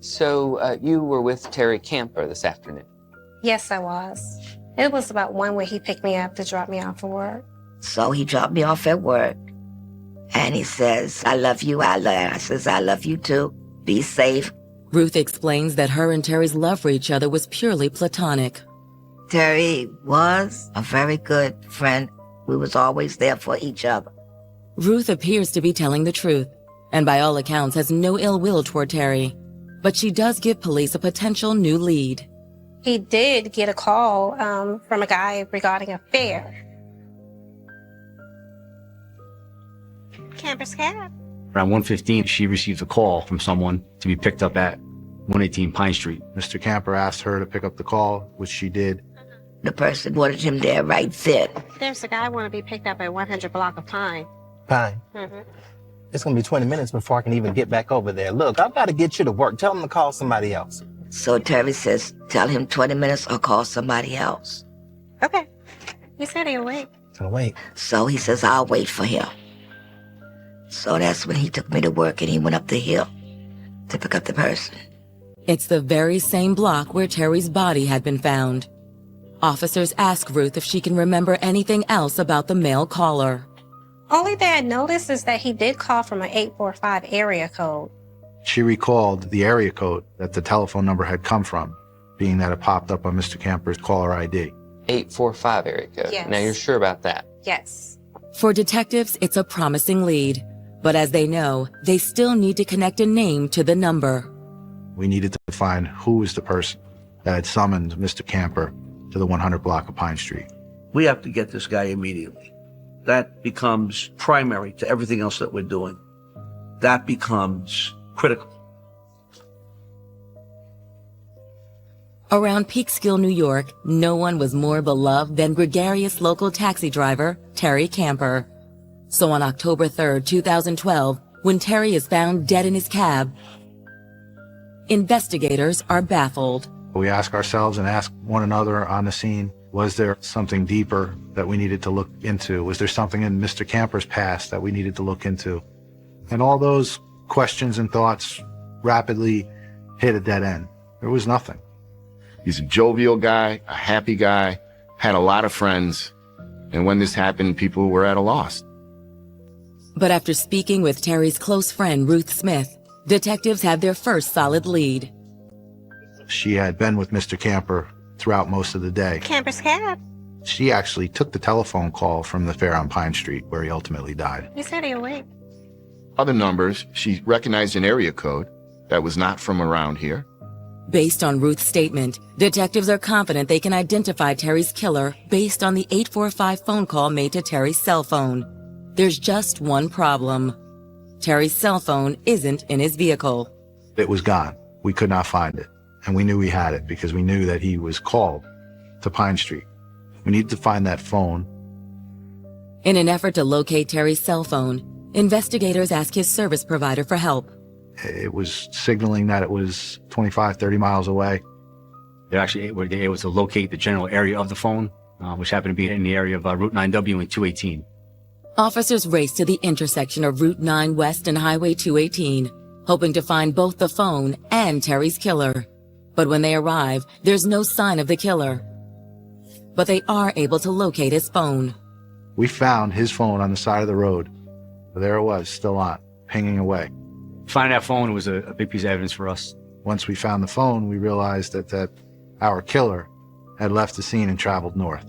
So, you were with Terry Camper this afternoon? Yes, I was. It was about one where he picked me up to drop me off for work. So he dropped me off at work. And he says, I love you, I says, I love you too. Be safe. Ruth explains that her and Terry's love for each other was purely platonic. Terry was a very good friend. We was always there for each other. Ruth appears to be telling the truth, and by all accounts has no ill will toward Terry. But she does give police a potential new lead. He did get a call from a guy regarding a fare. Camper's cab. Around 1:15, she received a call from someone to be picked up at 118 Pine Street. Mr. Camper asked her to pick up the call, which she did. The person wanted him there right then. There's a guy want to be picked up at 100 block of Pine. Fine. It's going to be 20 minutes before I can even get back over there. Look, I've got to get you to work. Tell him to call somebody else. So Terry says, tell him 20 minutes or call somebody else. Okay. He said he'll wait. So wait. So he says, I'll wait for him. So that's when he took me to work and he went up the hill to pick up the person. It's the very same block where Terry's body had been found. Officers ask Ruth if she can remember anything else about the male caller. Only thing I noticed is that he did call from an 845 area code. She recalled the area code that the telephone number had come from, being that it popped up on Mr. Camper's caller ID. 845 area code. Yes. Now you're sure about that? Yes. For detectives, it's a promising lead. But as they know, they still need to connect a name to the number. We needed to find who was the person that had summoned Mr. Camper to the 100 block of Pine Street. We have to get this guy immediately. That becomes primary to everything else that we're doing. That becomes critical. Around Peekskill, New York, no one was more beloved than gregarious local taxi driver Terry Camper. So on October 3rd, 2012, when Terry is found dead in his cab, investigators are baffled. We ask ourselves and ask one another on the scene, was there something deeper that we needed to look into? Was there something in Mr. Camper's past that we needed to look into? And all those questions and thoughts rapidly hit a dead end. There was nothing. He's a jovial guy, a happy guy, had a lot of friends. And when this happened, people were at a loss. But after speaking with Terry's close friend, Ruth Smith, detectives have their first solid lead. She had been with Mr. Camper throughout most of the day. Camper's cab. She actually took the telephone call from the fair on Pine Street where he ultimately died. He said he awake. Other numbers, she recognized an area code that was not from around here. Based on Ruth's statement, detectives are confident they can identify Terry's killer based on the 845 phone call made to Terry's cell phone. There's just one problem. Terry's cell phone isn't in his vehicle. It was gone. We could not find it. And we knew he had it because we knew that he was called to Pine Street. We needed to find that phone. In an effort to locate Terry's cell phone, investigators ask his service provider for help. It was signaling that it was 25, 30 miles away. They actually were able to locate the general area of the phone, which happened to be in the area of Route 9W and 218. Officers race to the intersection of Route 9 West and Highway 218, hoping to find both the phone and Terry's killer. But when they arrive, there's no sign of the killer. But they are able to locate his phone. We found his phone on the side of the road. There it was, still on, pinging away. Finding that phone was a big piece of evidence for us. Once we found the phone, we realized that our killer had left the scene and traveled north.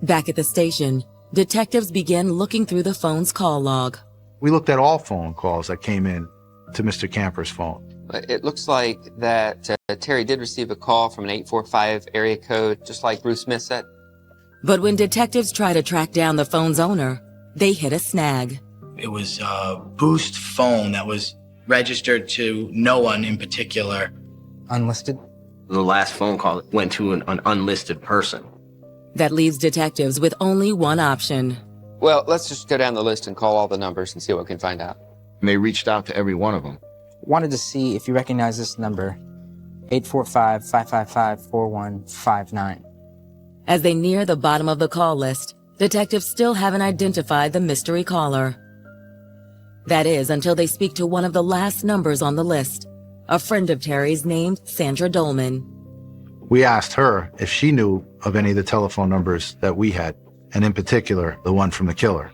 Back at the station, detectives begin looking through the phone's call log. We looked at all phone calls that came in to Mr. Camper's phone. It looks like that Terry did receive a call from an 845 area code, just like Bruce Smith said. But when detectives try to track down the phone's owner, they hit a snag. It was a Boost phone that was registered to no one in particular. Unlisted? The last phone call went to an unlisted person. That leaves detectives with only one option. Well, let's just go down the list and call all the numbers and see what we can find out. And they reached out to every one of them. Wanted to see if you recognize this number, 845-555-4159. As they near the bottom of the call list, detectives still haven't identified the mystery caller. That is, until they speak to one of the last numbers on the list, a friend of Terry's named Sandra Dolman. We asked her if she knew of any of the telephone numbers that we had, and in particular, the one from the killer.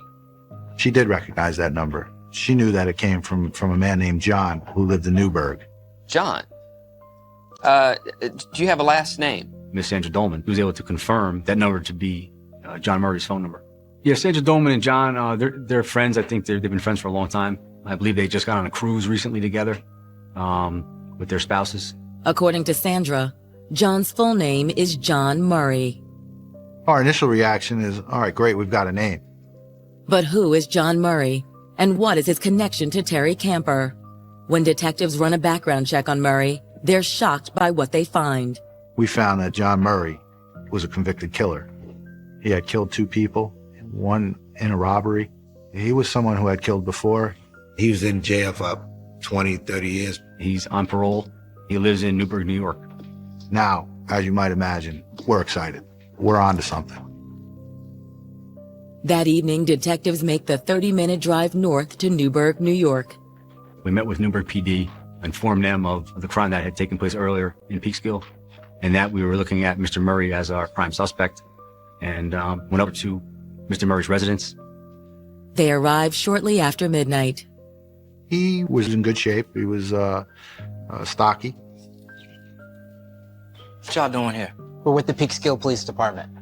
She did recognize that number. She knew that it came from a man named John who lived in Newburgh. John? Do you have a last name? Miss Sandra Dolman was able to confirm that number to be John Murray's phone number. Yeah, Sandra Dolman and John, they're friends. I think they've been friends for a long time. I believe they just got on a cruise recently together with their spouses. According to Sandra, John's full name is John Murray. Our initial reaction is, all right, great, we've got a name. But who is John Murray? And what is his connection to Terry Camper? When detectives run a background check on Murray, they're shocked by what they find. We found that John Murray was a convicted killer. He had killed 2 people, one in a robbery. He was someone who had killed before. He was in jail for 20, 30 years. He's on parole. He lives in Newburgh, New York. Now, as you might imagine, we're excited. We're on to something. That evening, detectives make the 30-minute drive north to Newburgh, New York. We met with Newburgh PD, informed them of the crime that had taken place earlier in Peekskill, and that we were looking at Mr. Murray as our prime suspect, and went up to Mr. Murray's residence. They arrived shortly after midnight. He was in good shape. He was stocky. What y'all doing here? We're with the Peekskill Police Department.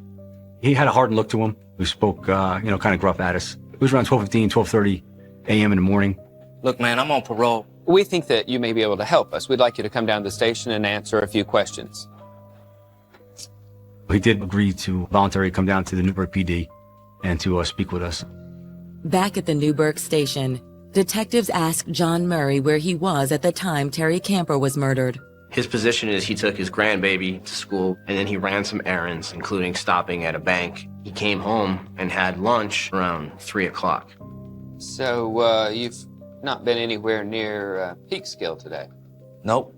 He had a hardened look to him. He spoke, kind of gruff at us. It was around 12:15, 12:30 a.m. in the morning. Look, man, I'm on parole. We think that you may be able to help us. We'd like you to come down to the station and answer a few questions. He did agree to voluntarily come down to the Newburgh PD and to speak with us. Back at the Newburgh station, detectives asked John Murray where he was at the time Terry Camper was murdered. His position is he took his grandbaby to school, and then he ran some errands, including stopping at a bank. He came home and had lunch around 3 o'clock. So, you've not been anywhere near Peekskill today? Nope.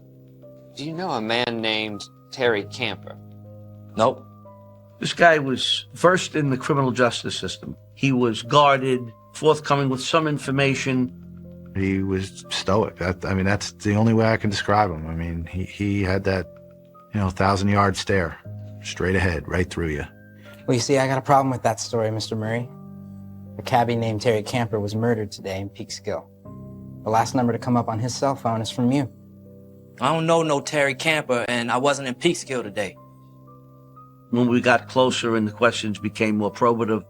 Do you know a man named Terry Camper? Nope. This guy was versed in the criminal justice system. He was guarded, forthcoming with some information. He was stoic. That's the only way I can describe him. I mean, he had that, 1,000-yard stare, straight ahead, right through you. Well, you see, I got a problem with that story, Mr. Murray. A cabbie named Terry Camper was murdered today in Peekskill. The last number to come up on his cell phone is from you. I don't know no Terry Camper, and I wasn't in Peekskill today. When we got closer and the questions became more probative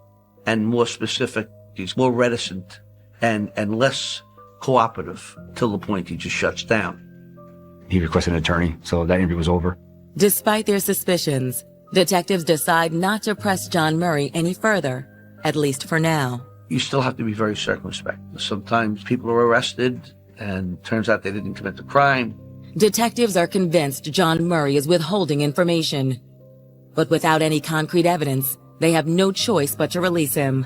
and more specific, he's more reticent and less cooperative till the point he just shuts down. He requested an attorney, so that interview was over. Despite their suspicions, detectives decide not to press John Murray any further, at least for now. You still have to be very circumspect. Sometimes people are arrested and turns out they didn't commit the crime. Detectives are convinced John Murray is withholding information. But without any concrete evidence, they have no choice but to release him.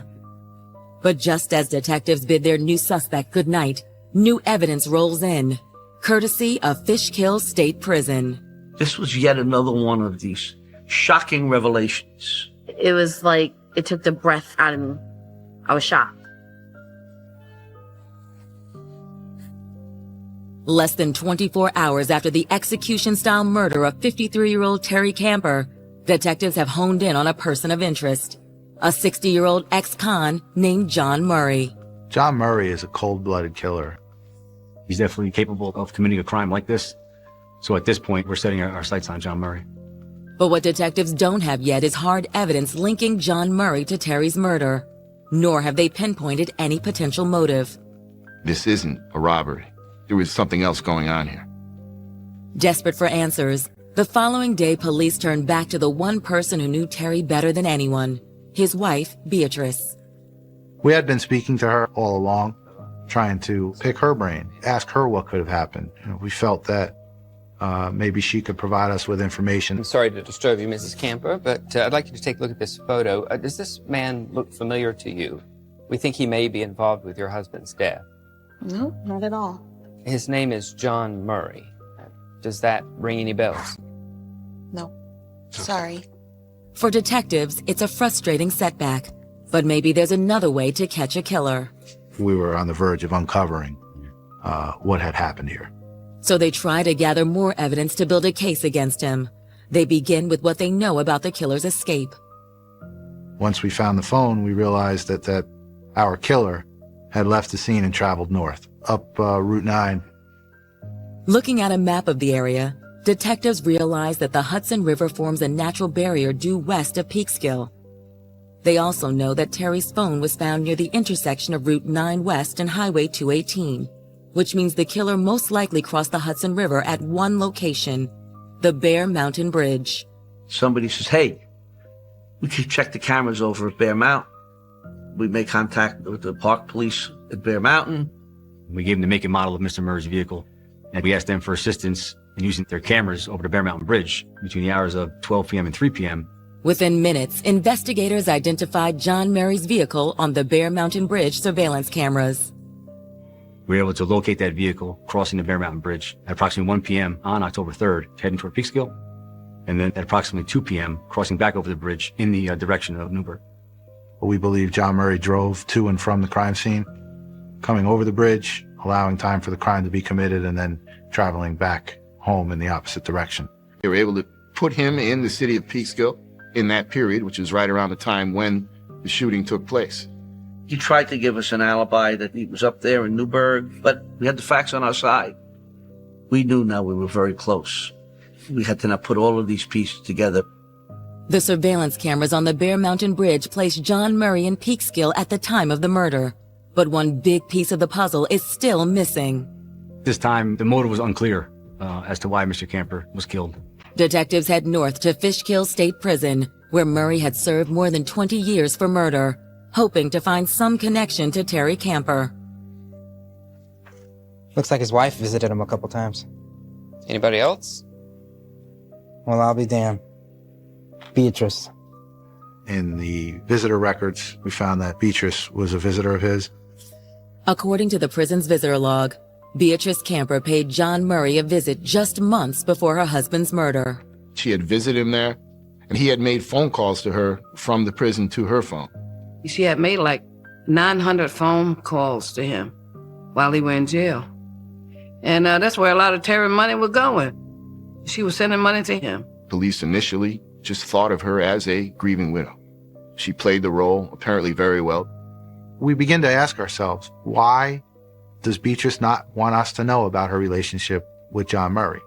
But just as detectives bid their new suspect goodnight, new evidence rolls in, courtesy of Fishkill State Prison. This was yet another one of these shocking revelations. It was like it took the breath out of me. I was shocked. Less than 24 hours after the execution-style murder of 53-year-old Terry Camper, detectives have honed in on a person of interest, a 60-year-old ex-con named John Murray. John Murray is a cold-blooded killer. He's definitely capable of committing a crime like this. So at this point, we're setting our sights on John Murray. But what detectives don't have yet is hard evidence linking John Murray to Terry's murder, nor have they pinpointed any potential motive. This isn't a robbery. There was something else going on here. Desperate for answers, the following day police turned back to the one person who knew Terry better than anyone, his wife, Beatrice. We had been speaking to her all along, trying to pick her brain, ask her what could have happened. We felt that maybe she could provide us with information. I'm sorry to disturb you, Mrs. Camper, but I'd like you to take a look at this photo. Does this man look familiar to you? We think he may be involved with your husband's death. No, not at all. His name is John Murray. Does that ring any bells? No. Sorry. For detectives, it's a frustrating setback, but maybe there's another way to catch a killer. We were on the verge of uncovering what had happened here. So they try to gather more evidence to build a case against him. They begin with what they know about the killer's escape. Once we found the phone, we realized that our killer had left the scene and traveled north, up Route 9. Looking at a map of the area, detectives realize that the Hudson River forms a natural barrier due west of Peekskill. They also know that Terry's phone was found near the intersection of Route 9 West and Highway 218, which means the killer most likely crossed the Hudson River at one location, the Bear Mountain Bridge. Somebody says, hey, we could check the cameras over at Bear Mountain. We make contact with the park police at Bear Mountain. We gave them the make and model of Mr. Murray's vehicle, and we asked them for assistance in using their cameras over the Bear Mountain Bridge between the hours of 12 p.m. and 3 p.m. Within minutes, investigators identified John Murray's vehicle on the Bear Mountain Bridge surveillance cameras. We were able to locate that vehicle crossing the Bear Mountain Bridge at approximately 1 p.m. on October 3rd, heading toward Peekskill, and then at approximately 2 p.m. crossing back over the bridge in the direction of Newburgh. But we believe John Murray drove to and from the crime scene, coming over the bridge, allowing time for the crime to be committed, and then traveling back home in the opposite direction. They were able to put him in the city of Peekskill in that period, which was right around the time when the shooting took place. He tried to give us an alibi that he was up there in Newburgh, but we had the facts on our side. We knew now we were very close. We had to now put all of these pieces together. The surveillance cameras on the Bear Mountain Bridge placed John Murray in Peekskill at the time of the murder. But one big piece of the puzzle is still missing. This time, the motive was unclear as to why Mr. Camper was killed. Detectives head north to Fishkill State Prison, where Murray had served more than 20 years for murder, hoping to find some connection to Terry Camper. Looks like his wife visited him a couple times. Anybody else? Well, I'll be damned. Beatrice. In the visitor records, we found that Beatrice was a visitor of his. According to the prison's visitor log, Beatrice Camper paid John Murray a visit just months before her husband's murder. She had visited him there, and he had made phone calls to her from the prison to her phone. She had made like 900 phone calls to him while he was in jail. And that's where a lot of Terry money was going. She was sending money to him. Police initially just thought of her as a grieving widow. She played the role apparently very well. We begin to ask ourselves, why does Beatrice not want us to know about her relationship with John Murray?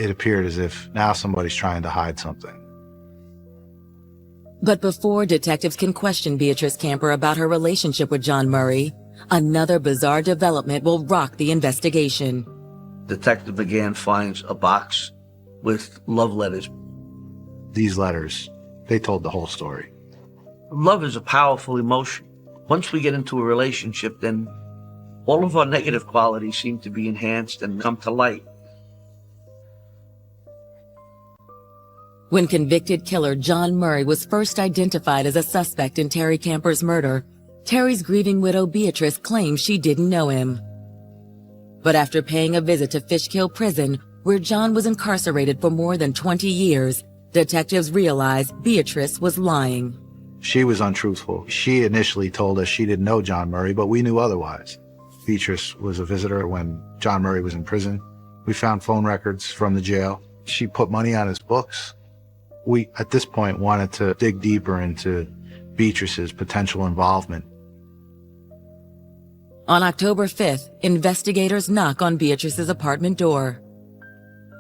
It appeared as if now somebody's trying to hide something. But before detectives can question Beatrice Camper about her relationship with John Murray, another bizarre development will rock the investigation. Detective McGann finds a box with love letters. These letters, they told the whole story. Love is a powerful emotion. Once we get into a relationship, then all of our negative qualities seem to be enhanced and come to light. When convicted killer John Murray was first identified as a suspect in Terry Camper's murder, Terry's grieving widow Beatrice claimed she didn't know him. But after paying a visit to Fishkill Prison, where John was incarcerated for more than 20 years, detectives realized Beatrice was lying. She was untruthful. She initially told us she didn't know John Murray, but we knew otherwise. Beatrice was a visitor when John Murray was in prison. We found phone records from the jail. She put money on his books. We, at this point, wanted to dig deeper into Beatrice's potential involvement. On October 5th, investigators knock on Beatrice's apartment door.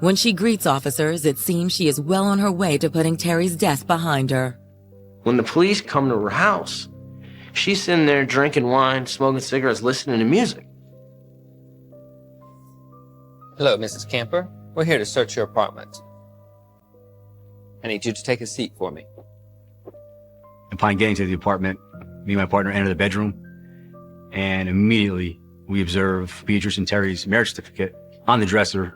When she greets officers, it seems she is well on her way to putting Terry's death behind her. When the police come to her house, she's sitting there drinking wine, smoking cigarettes, listening to music. Hello, Mrs. Camper. We're here to search your apartment. I need you to take a seat for me. Upon getting to the apartment, me and my partner enter the bedroom, and immediately we observe Beatrice and Terry's marriage certificate on the dresser.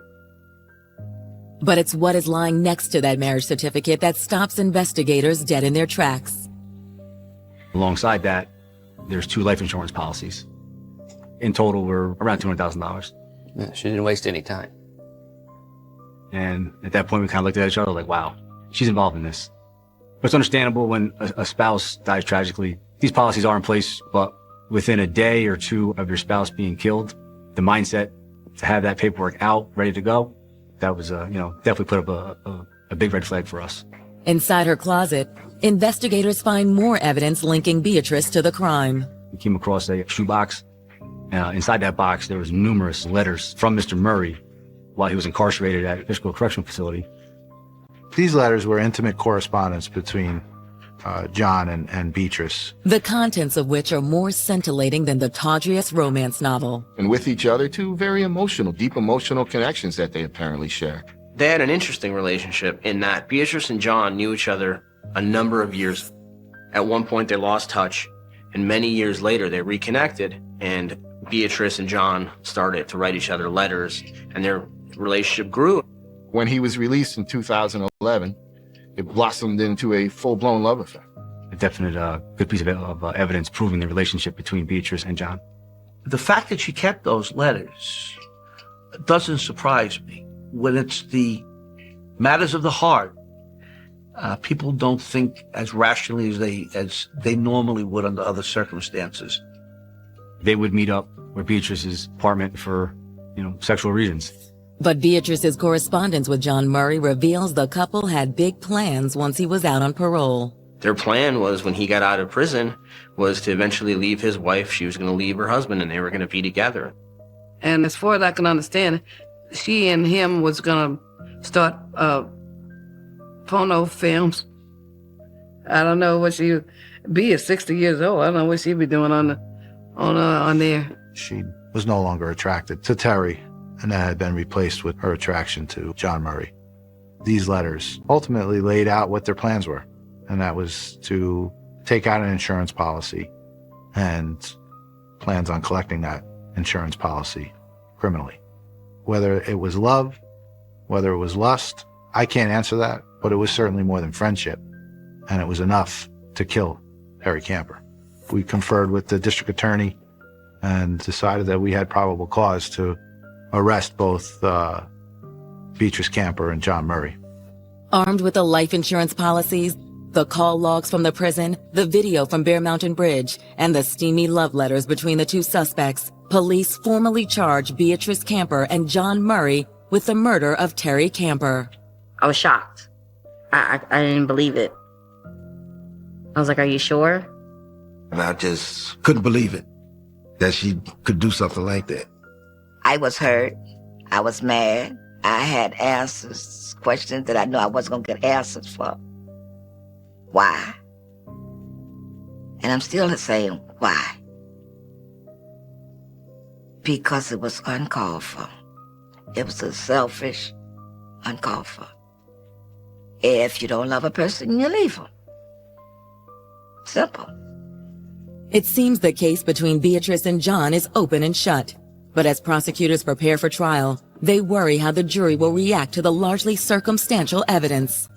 But it's what is lying next to that marriage certificate that stops investigators dead in their tracks. Alongside that, there's 2 life insurance policies. In total, we're around $200,000. Yeah, she didn't waste any time. And at that point, we kind of looked at each other like, wow, she's involved in this. But it's understandable when a spouse dies tragically. These policies are in place, but within a day or 2 of your spouse being killed, the mindset to have that paperwork out, ready to go, that was, definitely put up a big red flag for us. Inside her closet, investigators find more evidence linking Beatrice to the crime. We came across a shoebox. Inside that box, there was numerous letters from Mr. Murray while he was incarcerated at a Fishkill Correctional Facility. These letters were intimate correspondence between John and Beatrice. The contents of which are more scintillating than the tawdriest romance novel. And with each other, 2 very emotional, deep emotional connections that they apparently share. They had an interesting relationship in that Beatrice and John knew each other a number of years. At one point, they lost touch, and many years later, they reconnected, and Beatrice and John started to write each other letters, and their relationship grew. When he was released in 2011, it blossomed into a full-blown love affair. A definite good piece of evidence proving the relationship between Beatrice and John. The fact that she kept those letters doesn't surprise me. When it's the matters of the heart People don't think as rationally as they normally would under other circumstances. They would meet up with Beatrice's apartment for, sexual reasons. But Beatrice's correspondence with John Murray reveals the couple had big plans once he was out on parole. Their plan was, when he got out of prison, was to eventually leave his wife. She was going to leave her husband, and they were going to be together. And as far as I can understand, she and him was going to start porno films. I don't know what she be at 60 years old. I don't know what she'd be doing on there. She was no longer attracted to Terry, and that had been replaced with her attraction to John Murray. These letters ultimately laid out what their plans were, and that was to take out an insurance policy and plans on collecting that insurance policy criminally. Whether it was love, whether it was lust, I can't answer that, but it was certainly more than friendship, and it was enough to kill Terry Camper. We conferred with the district attorney and decided that we had probable cause to arrest both Beatrice Camper and John Murray. Armed with the life insurance policies, the call logs from the prison, the video from Bear Mountain Bridge, and the steamy love letters between the two suspects, police formally charged Beatrice Camper and John Murray with the murder of Terry Camper. I was shocked. I didn't believe it. I was like, are you sure? And I just couldn't believe it, that she could do something like that. I was hurt. I was mad. I had answers, questions that I knew I wasn't going to get answers for. Why? And I'm still saying, why? Because it was uncalled for. It was a selfish, uncalled for. If you don't love a person, you leave them. Simple. It seems the case between Beatrice and John is open and shut. But as prosecutors prepare for trial, they worry how the jury will react to the largely circumstantial evidence.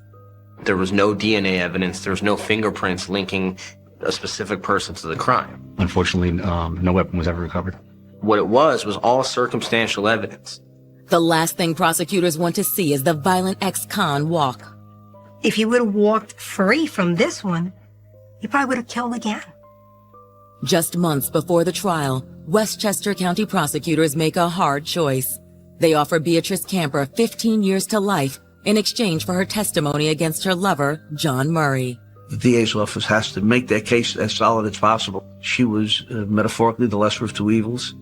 There was no DNA evidence. There was no fingerprints linking a specific person to the crime. Unfortunately, no weapon was ever recovered. What it was all circumstantial evidence. The last thing prosecutors want to see is the violent ex-con walk. If he would have walked free from this one, he probably would have killed again. Just months before the trial, Westchester County prosecutors make a hard choice. They offer Beatrice Camper 15 years to life in exchange for her testimony against her lover, John Murray. The DA's office has to make their case as solid as possible. She was, metaphorically, the lesser of two evils.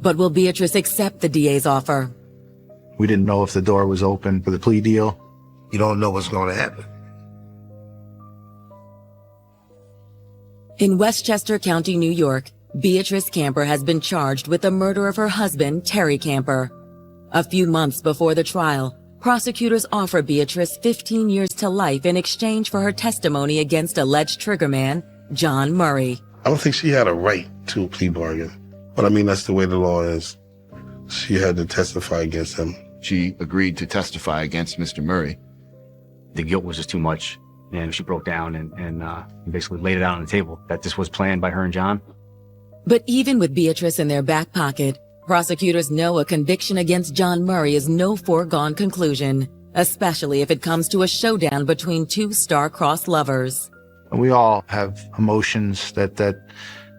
But will Beatrice accept the DA's offer? We didn't know if the door was open for the plea deal. You don't know what's going to happen. In Westchester County, New York, Beatrice Camper has been charged with the murder of her husband, Terry Camper. A few months before the trial, prosecutors offer Beatrice 15 years to life in exchange for her testimony against alleged triggerman, John Murray. I don't think she had a right to a plea bargain. But I mean, that's the way the law is. She had to testify against him. She agreed to testify against Mr. Murray. The guilt was just too much, and she broke down and basically laid it out on the table that this was planned by her and John. But even with Beatrice in their back pocket, prosecutors know a conviction against John Murray is no foregone conclusion, especially if it comes to a showdown between two star-crossed lovers. We all have emotions that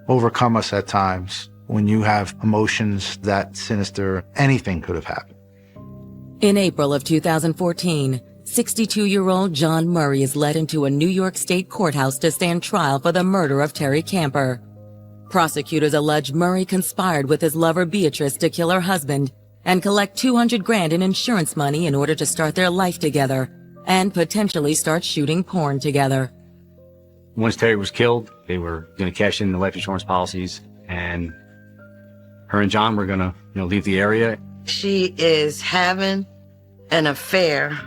overcome us at times. When you have emotions that sinister, anything could have happened. In April of 2014, 62-year-old John Murray is led into a New York State courthouse to stand trial for the murder of Terry Camper. Prosecutors allege Murray conspired with his lover Beatrice to kill her husband and collect $200,000 in insurance money in order to start their life together and potentially start shooting porn together. Once Terry was killed, they were going to cash in the life insurance policies, and her and John were going to, leave the area. She is having an affair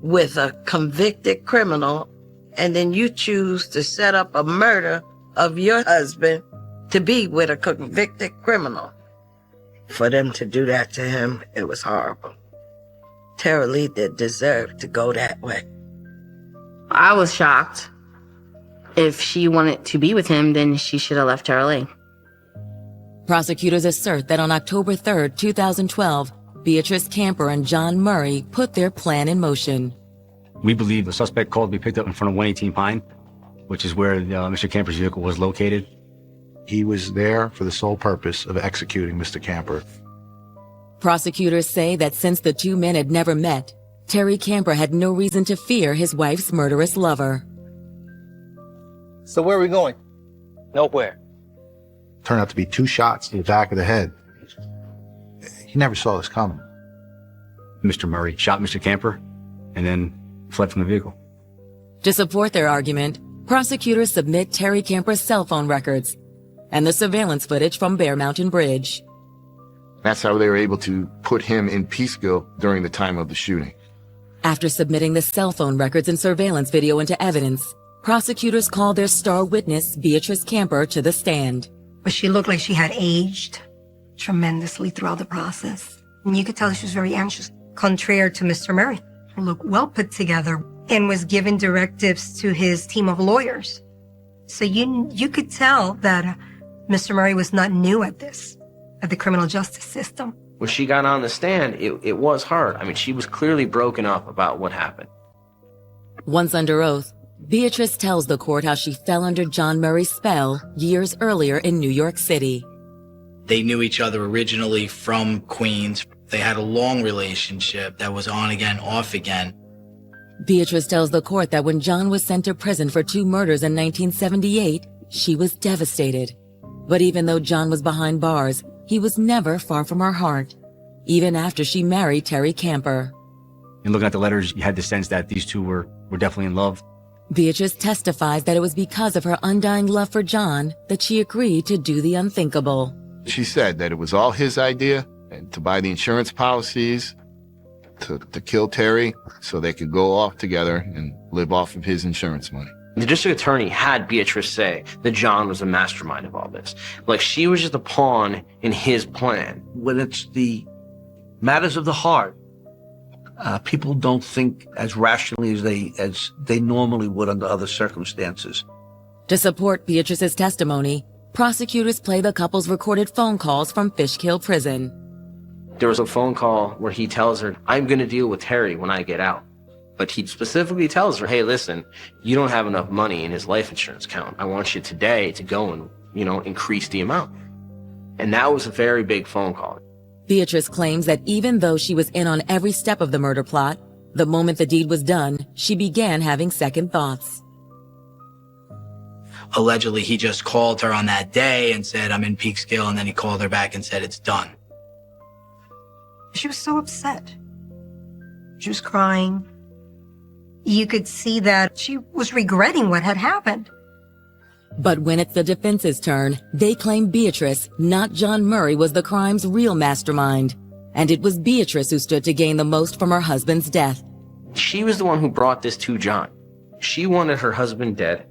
with a convicted criminal, and then you choose to set up a murder of your husband to be with a convicted criminal. For them to do that to him, it was horrible. Tara Lee did deserve to go that way. I was shocked. If she wanted to be with him, then she should have left Tara Lee. Prosecutors assert that on October 3, 2012, Beatrice Camper and John Murray put their plan in motion. We believe the suspect called to be picked up in front of 118 Pine, which is where Mr. Camper's vehicle was located. He was there for the sole purpose of executing Mr. Camper. Prosecutors say that since the two men had never met, Terry Camper had no reason to fear his wife's murderous lover. So where are we going? Nowhere. Turned out to be 2 shots to the back of the head. He never saw this coming. Mr. Murray shot Mr. Camper and then fled from the vehicle. To support their argument, prosecutors submit Terry Camper's cell phone records and the surveillance footage from Bear Mountain Bridge. That's how they were able to put him in Peekskill during the time of the shooting. After submitting the cell phone records and surveillance video into evidence, prosecutors called their star witness, Beatrice Camper, to the stand. But she looked like she had aged tremendously throughout the process. And you could tell she was very anxious, contrary to Mr. Murray, who looked well put together and was giving directives to his team of lawyers. So you could tell that Mr. Murray was not new at this, at the criminal justice system. When she got on the stand, it was hard. I mean, she was clearly broken up about what happened. Once under oath, Beatrice tells the court how she fell under John Murray's spell years earlier in New York City. They knew each other originally from Queens. They had a long relationship that was on again, off again. Beatrice tells the court that when John was sent to prison for 2 murders in 1978, she was devastated. But even though John was behind bars, he was never far from her heart, even after she married Terry Camper. And looking at the letters, you had the sense that these two were definitely in love. Beatrice testifies that it was because of her undying love for John that she agreed to do the unthinkable. She said that it was all his idea, and to buy the insurance policies, to kill Terry so they could go off together and live off of his insurance money. The district attorney had Beatrice say that John was the mastermind of all this. Like, she was just a pawn in his plan. When it's the matters of the heart, people don't think as rationally as they normally would under other circumstances. To support Beatrice's testimony, prosecutors play the couple's recorded phone calls from Fishkill Prison. There was a phone call where he tells her, I'm going to deal with Terry when I get out. But he specifically tells her, hey, listen, you don't have enough money in his life insurance account. I want you today to go and, increase the amount. And that was a very big phone call. Beatrice claims that even though she was in on every step of the murder plot, the moment the deed was done, she began having second thoughts. Allegedly, he just called her on that day and said, I'm in Peekskill, and then he called her back and said, it's done. She was so upset. She was crying. You could see that she was regretting what had happened. But when it's the defense's turn, they claim Beatrice, not John Murray, was the crime's real mastermind. And it was Beatrice who stood to gain the most from her husband's death. She was the one who brought this to John. She wanted her husband dead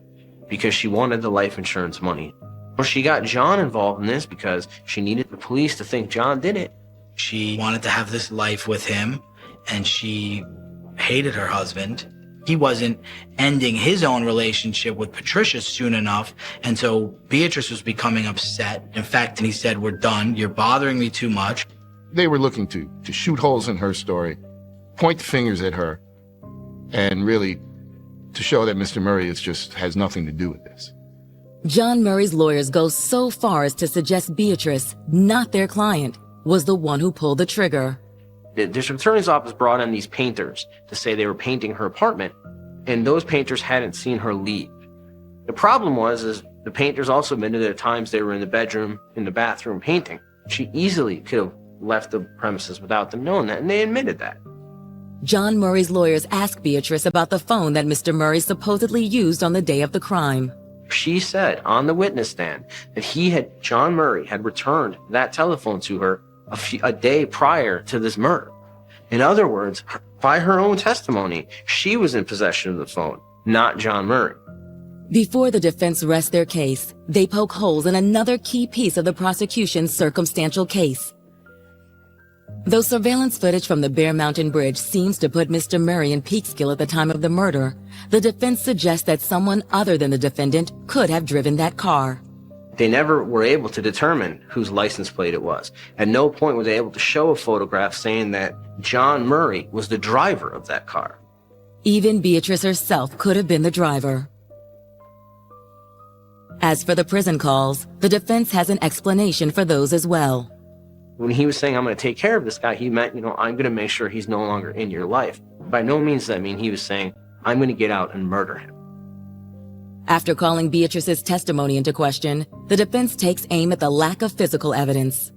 because she wanted the life insurance money. Or she got John involved in this because she needed the police to think John did it. She wanted to have this life with him, and she hated her husband. He wasn't ending his own relationship with Patricia soon enough, and so Beatrice was becoming upset. In fact, he said, we're done. You're bothering me too much. They were looking to shoot holes in her story, point fingers at her, and really to show that Mr. Murray has nothing to do with this. John Murray's lawyers go so far as to suggest Beatrice, not their client, was the one who pulled the trigger. The district attorney's office brought in these painters to say they were painting her apartment, and those painters hadn't seen her leave. The problem is the painters also admitted that at times they were in the bedroom, in the bathroom painting. She easily could have left the premises without them knowing that, and they admitted that. John Murray's lawyers asked Beatrice about the phone that Mr. Murray supposedly used on the day of the crime. She said on the witness stand that John Murray had returned that telephone to her a day prior to this murder. In other words, by her own testimony, she was in possession of the phone, not John Murray. Before the defense rests their case, they poke holes in another key piece of the prosecution's circumstantial case. Though surveillance footage from the Bear Mountain Bridge seems to put Mr. Murray in Peekskill at the time of the murder, the defense suggests that someone other than the defendant could have driven that car. They never were able to determine whose license plate it was. At no point were they able to show a photograph saying that John Murray was the driver of that car. Even Beatrice herself could have been the driver. As for the prison calls, the defense has an explanation for those as well. When he was saying, I'm going to take care of this guy, he meant, I'm going to make sure he's no longer in your life. By no means does that mean he was saying, I'm going to get out and murder him. After calling Beatrice's testimony into question, the defense takes aim at the lack of physical evidence.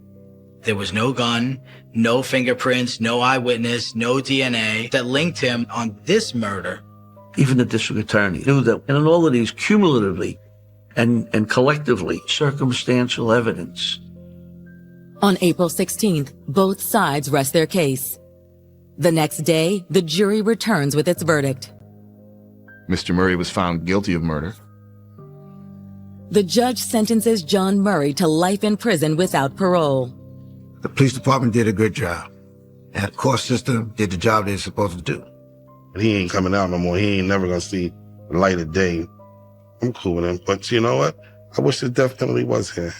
There was no gun, no fingerprints, no eyewitness, no DNA that linked him on this murder. Even the district attorney knew that, and in all of these cumulatively and collectively, circumstantial evidence. On April 16th, both sides rest their case. The next day, the jury returns with its verdict. Mr. Murray was found guilty of murder. The judge sentences John Murray to life in prison without parole. The police department did a good job. And the court system did the job they're supposed to do. And he ain't coming out no more. He ain't never gonna see the light of day. I'm cool with him. But you know what? I wish the death penalty was here.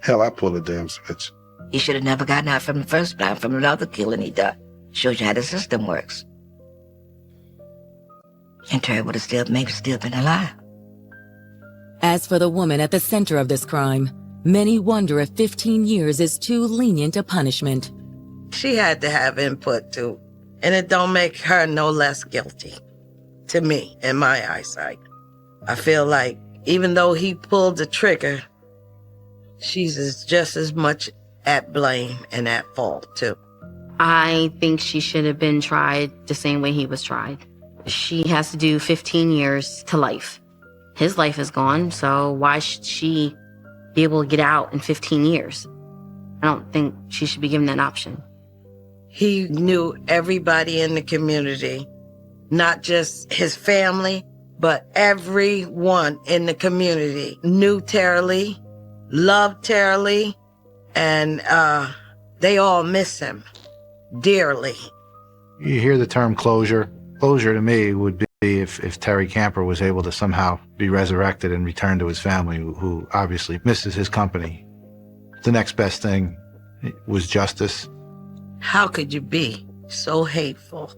Hell, I pulled a damn switch. He should have never gotten out from the first time from another killing he done. Shows you how the system works. And Terry would have maybe still been alive. As for the woman at the center of this crime, many wonder if 15 years is too lenient a punishment. She had to have input too, and it don't make her no less guilty. To me, in my eyesight. I feel like even though he pulled the trigger, she's just as much at blame and at fault too. I think she should have been tried the same way he was tried. She has to do 15 years to life. His life is gone, so why should she be able to get out in 15 years? I don't think she should be given that option. He knew everybody in the community, not just his family, but everyone in the community knew Tara Lee, loved Tara Lee, and they all miss him dearly. You hear the term closure. Closure to me would be if Terry Camper was able to somehow be resurrected and return to his family, who obviously misses his company. The next best thing was justice. How could you be so hateful?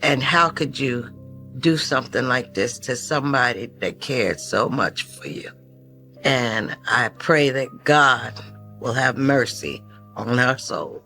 And how could you do something like this to somebody that cared so much for you? And I pray that God will have mercy on her soul.